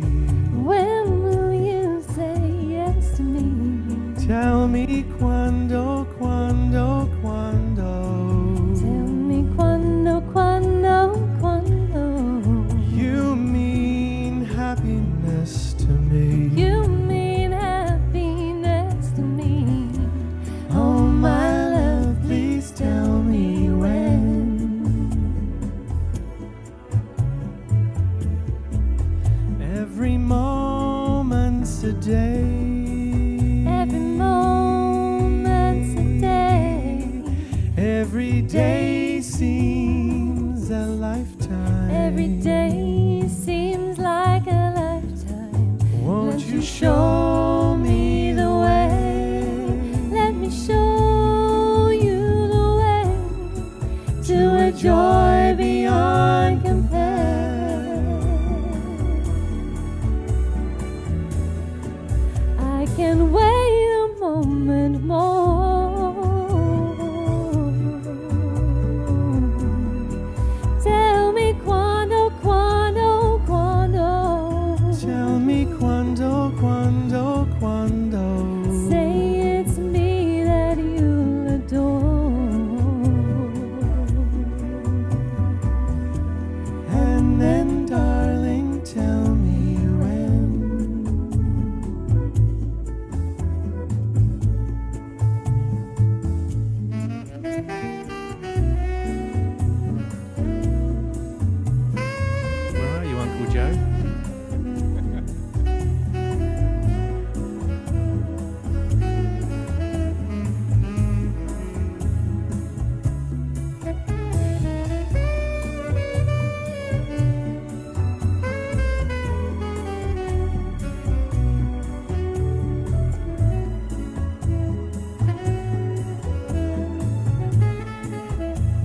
When will you say yes to me? Tell me quando, quando, quando. Tell me quando, quando, quando. You mean happiness to me. You mean happiness to me. Oh, my love, please tell me when. Every moment's a day. Every moment's a day. Every day seems a lifetime. Every day seems like a lifetime. Won't you show me the way? Let me show you the way to a joy beyond compare. I can wait a moment more. Tell me quando, quando, quando. Tell me quando, quando, quando. Say it's me that you'll adore. And then, darling, tell me when. Where are you, Uncle Joe?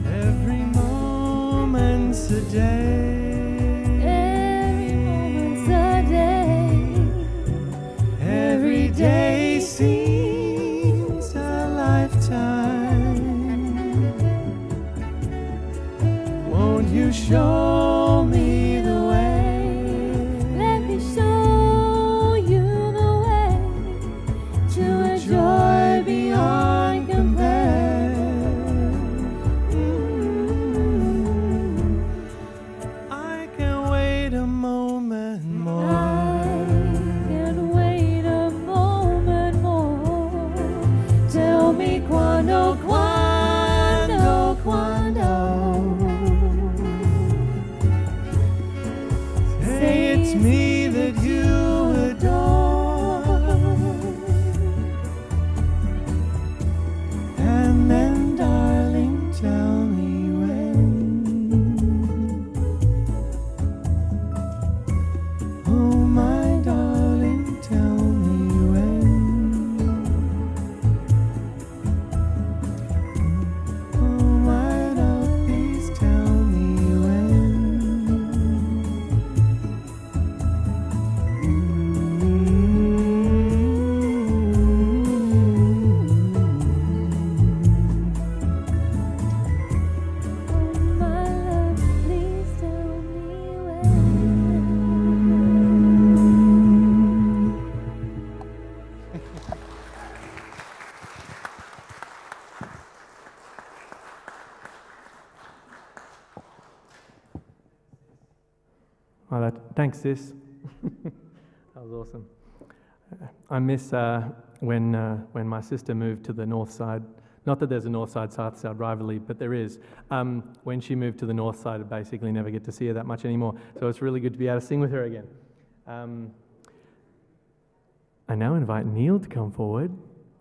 Every moment's a day. Every moment's a day. Every day seems a lifetime. Won't you show me the way? Let me show you the way to a joy beyond compare. I can wait a moment more. I can wait a moment more. Tell me quando, quando, quando. Say it's me that you adore. And then, darling, tell me when. Oh, my darling, tell me when. Oh, my love, please tell me when. Oh, my love, please tell me when. Oh, thanks, sis. That was awesome. I miss when my sister moved to the north side. Not that there's a north side, south side rivalry, but there is. When she moved to the north side, I basically never get to see her that much anymore. So it's really good to be able to sing with her again. I now invite Neil to come forward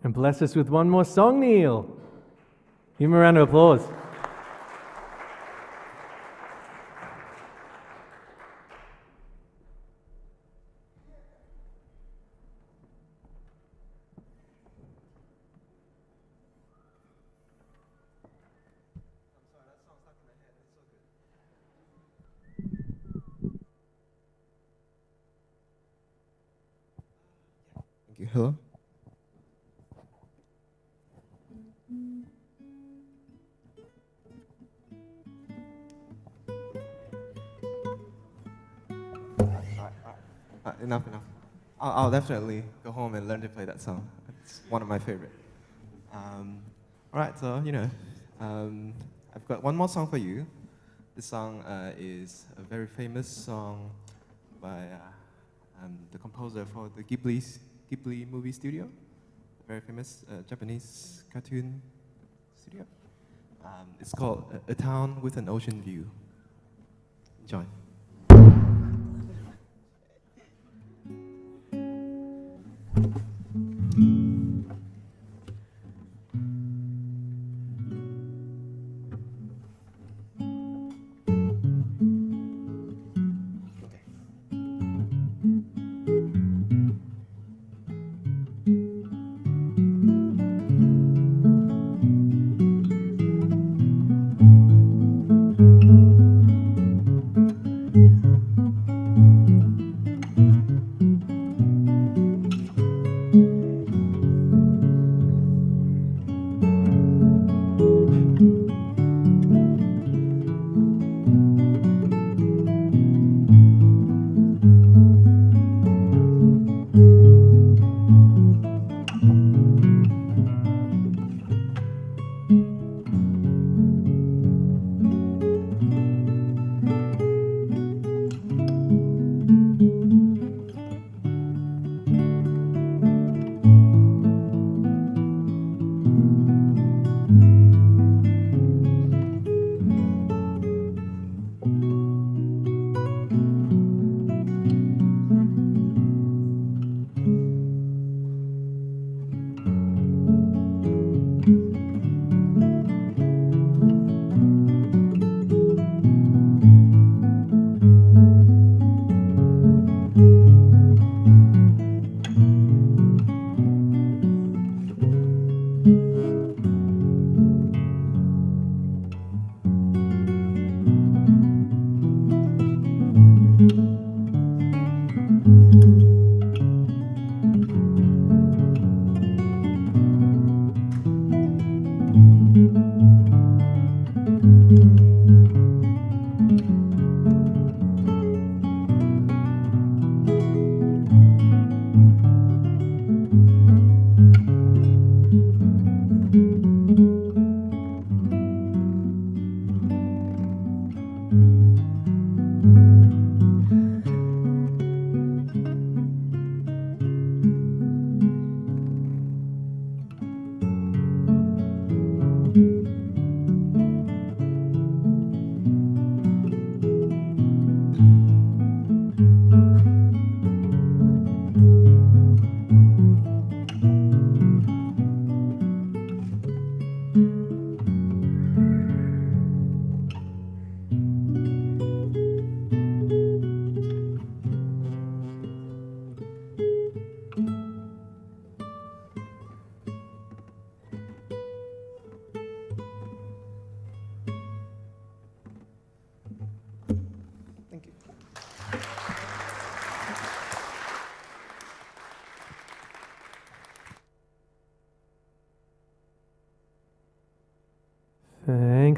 and bless us with one more song, Neil. Give him a round of applause. Thank you. Hello. Enough. I'll definitely go home and learn to play that song. It's one of my favorite. All right, so I've got one more song for you. This song is a very famous song by the composer for the Ghibli movie studio, a very famous Japanese cartoon studio. It's called A Town with an Ocean View. Enjoy.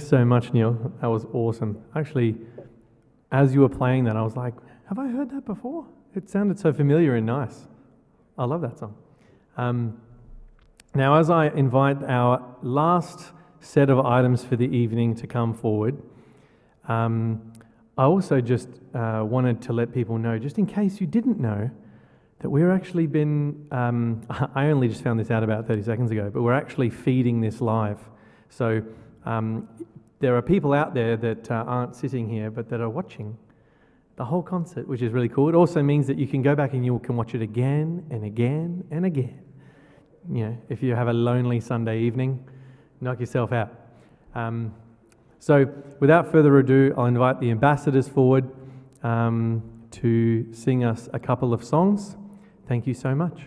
Thanks so much, Neil. That was awesome. Actually, as you were playing that, I was like, have I heard that before? It sounded so familiar and nice. I love that song. Now, as I invite our last set of items for the evening to come forward, I also just wanted to let people know, just in case you didn't know, that we're actually been, I only just found this out about 30 seconds ago, but we're actually feeding this live. So there are people out there that aren't sitting here, but that are watching the whole concert, which is really cool. It also means that you can go back and you can watch it again and again and again. You know, if you have a lonely Sunday evening, knock yourself out. So without further ado, I'll invite the ambassadors forward to sing us a couple of songs. Thank you so much.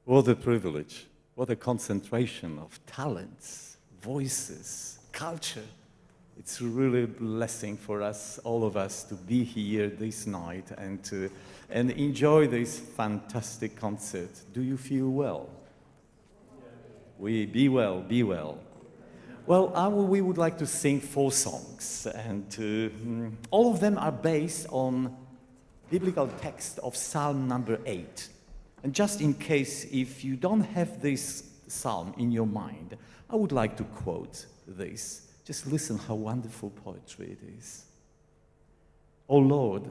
What a privilege, what a concentration of talents, voices, culture. It's really a blessing for us, all of us, to be here this night and enjoy this fantastic concert. Do you feel well? We be well, be well. Well, we would like to sing 4 songs, and all of them are based on biblical text of Psalm number 8. And just in case, if you don't have this psalm in your mind, I would like to quote this. Just listen how wonderful poetry it is. O Lord,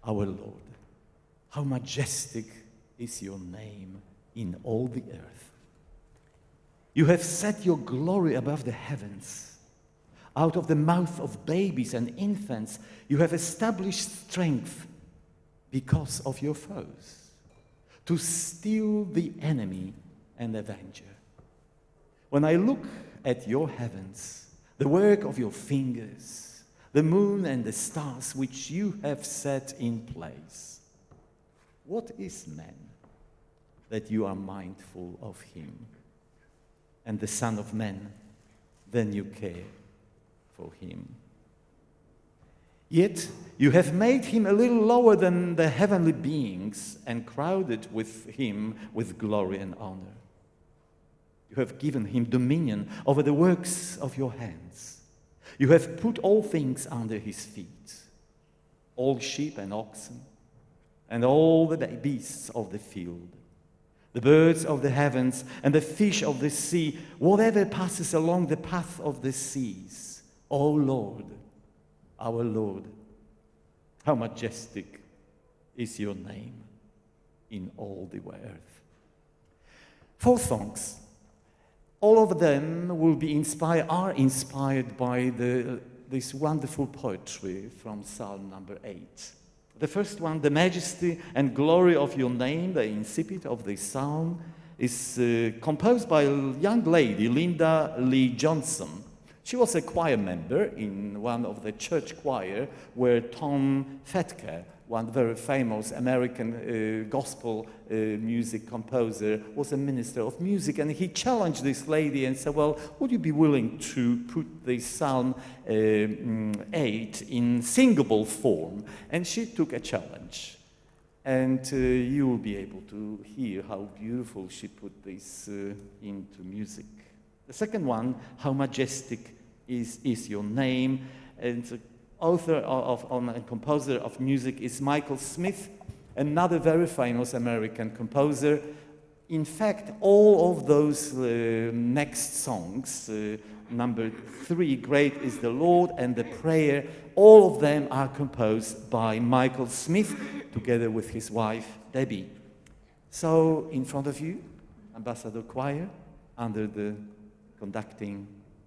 our Lord, how majestic is your name in all the earth. You have set your glory above the heavens. Out of the mouth of babies and infants, you have established strength because of your foes, to steal the enemy and avenger. When I look at your heavens, the work of your fingers, the moon and the stars which you have set in place, what is man that you are mindful of him? And the Son of Man, then you care for him. Yet you have made him a little lower than the heavenly beings and crowded with him with glory and honor. You have given him dominion over the works of your hands. You have put all things under his feet, all sheep and oxen, and all the beasts of the field, the birds of the heavens and the fish of the sea, whatever passes along the path of the seas. O Lord, our Lord, how majestic is your name in all the earth. 4 songs. All of them are inspired by this wonderful poetry from Psalm number 8. The first one, the majesty and glory of your name, the incipit of this psalm, is composed by a young lady, Linda Lee Johnson. She was a choir member in one of the church choir where Tom Fetke, one very famous American gospel music composer, was a minister of music. And he challenged this lady and said, well, would you be willing to put this Psalm 8 in singable form? And she took a challenge. And you will be able to hear how beautiful she put this into music. The second one, how majestic is your name. And the author and composer of music is Michael Smith, another very famous American composer. In fact, all of those next songs, number 3, Great is the Lord, and The Prayer, all of them are composed by Michael Smith together with his wife, Debbie. So, in front of you, Ambassador Choir, under the conducting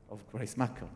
of Grace Mackel.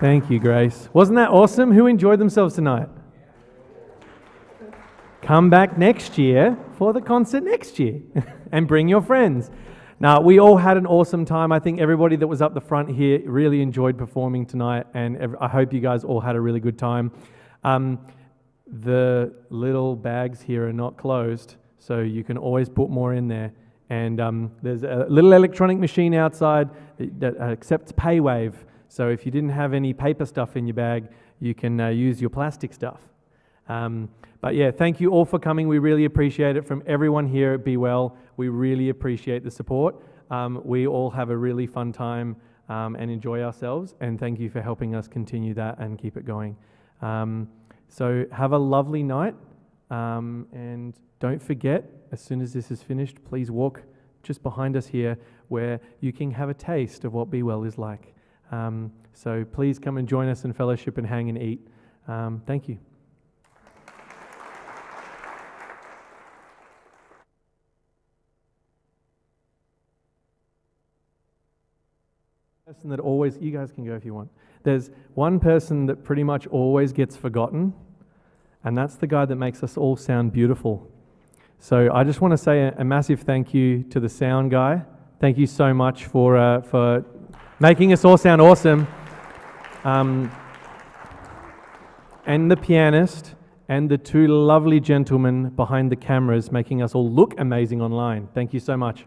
Thank you, Grace. Wasn't that awesome? Who enjoyed themselves tonight? Come back next year for the concert next year and bring your friends. Now, we all had an awesome time. I think everybody that was up the front here really enjoyed performing tonight, and I hope you guys all had a really good time. The little bags here are not closed, so you can always put more in there. And there's a little electronic machine outside that accepts PayWave. So if you didn't have any paper stuff in your bag, you can use your plastic stuff. But yeah, thank you all for coming. We really appreciate it from everyone here at BeWell. We really appreciate the support. We all have a really fun time and enjoy ourselves. And thank you for helping us continue that and keep it going. So have a lovely night. And don't forget, as soon as this is finished, please walk just behind us here where you can have a taste of what BeWell is like. So please come and join us in fellowship and hang and eat. Thank you. Person that always, you guys can go if you want. There's one person that pretty much always gets forgotten, and that's the guy that makes us all sound beautiful. So I just want to say a massive thank you to the sound guy. Thank you so much for making us all sound awesome. And the pianist and the two lovely gentlemen behind the cameras making us all look amazing online. Thank you so much.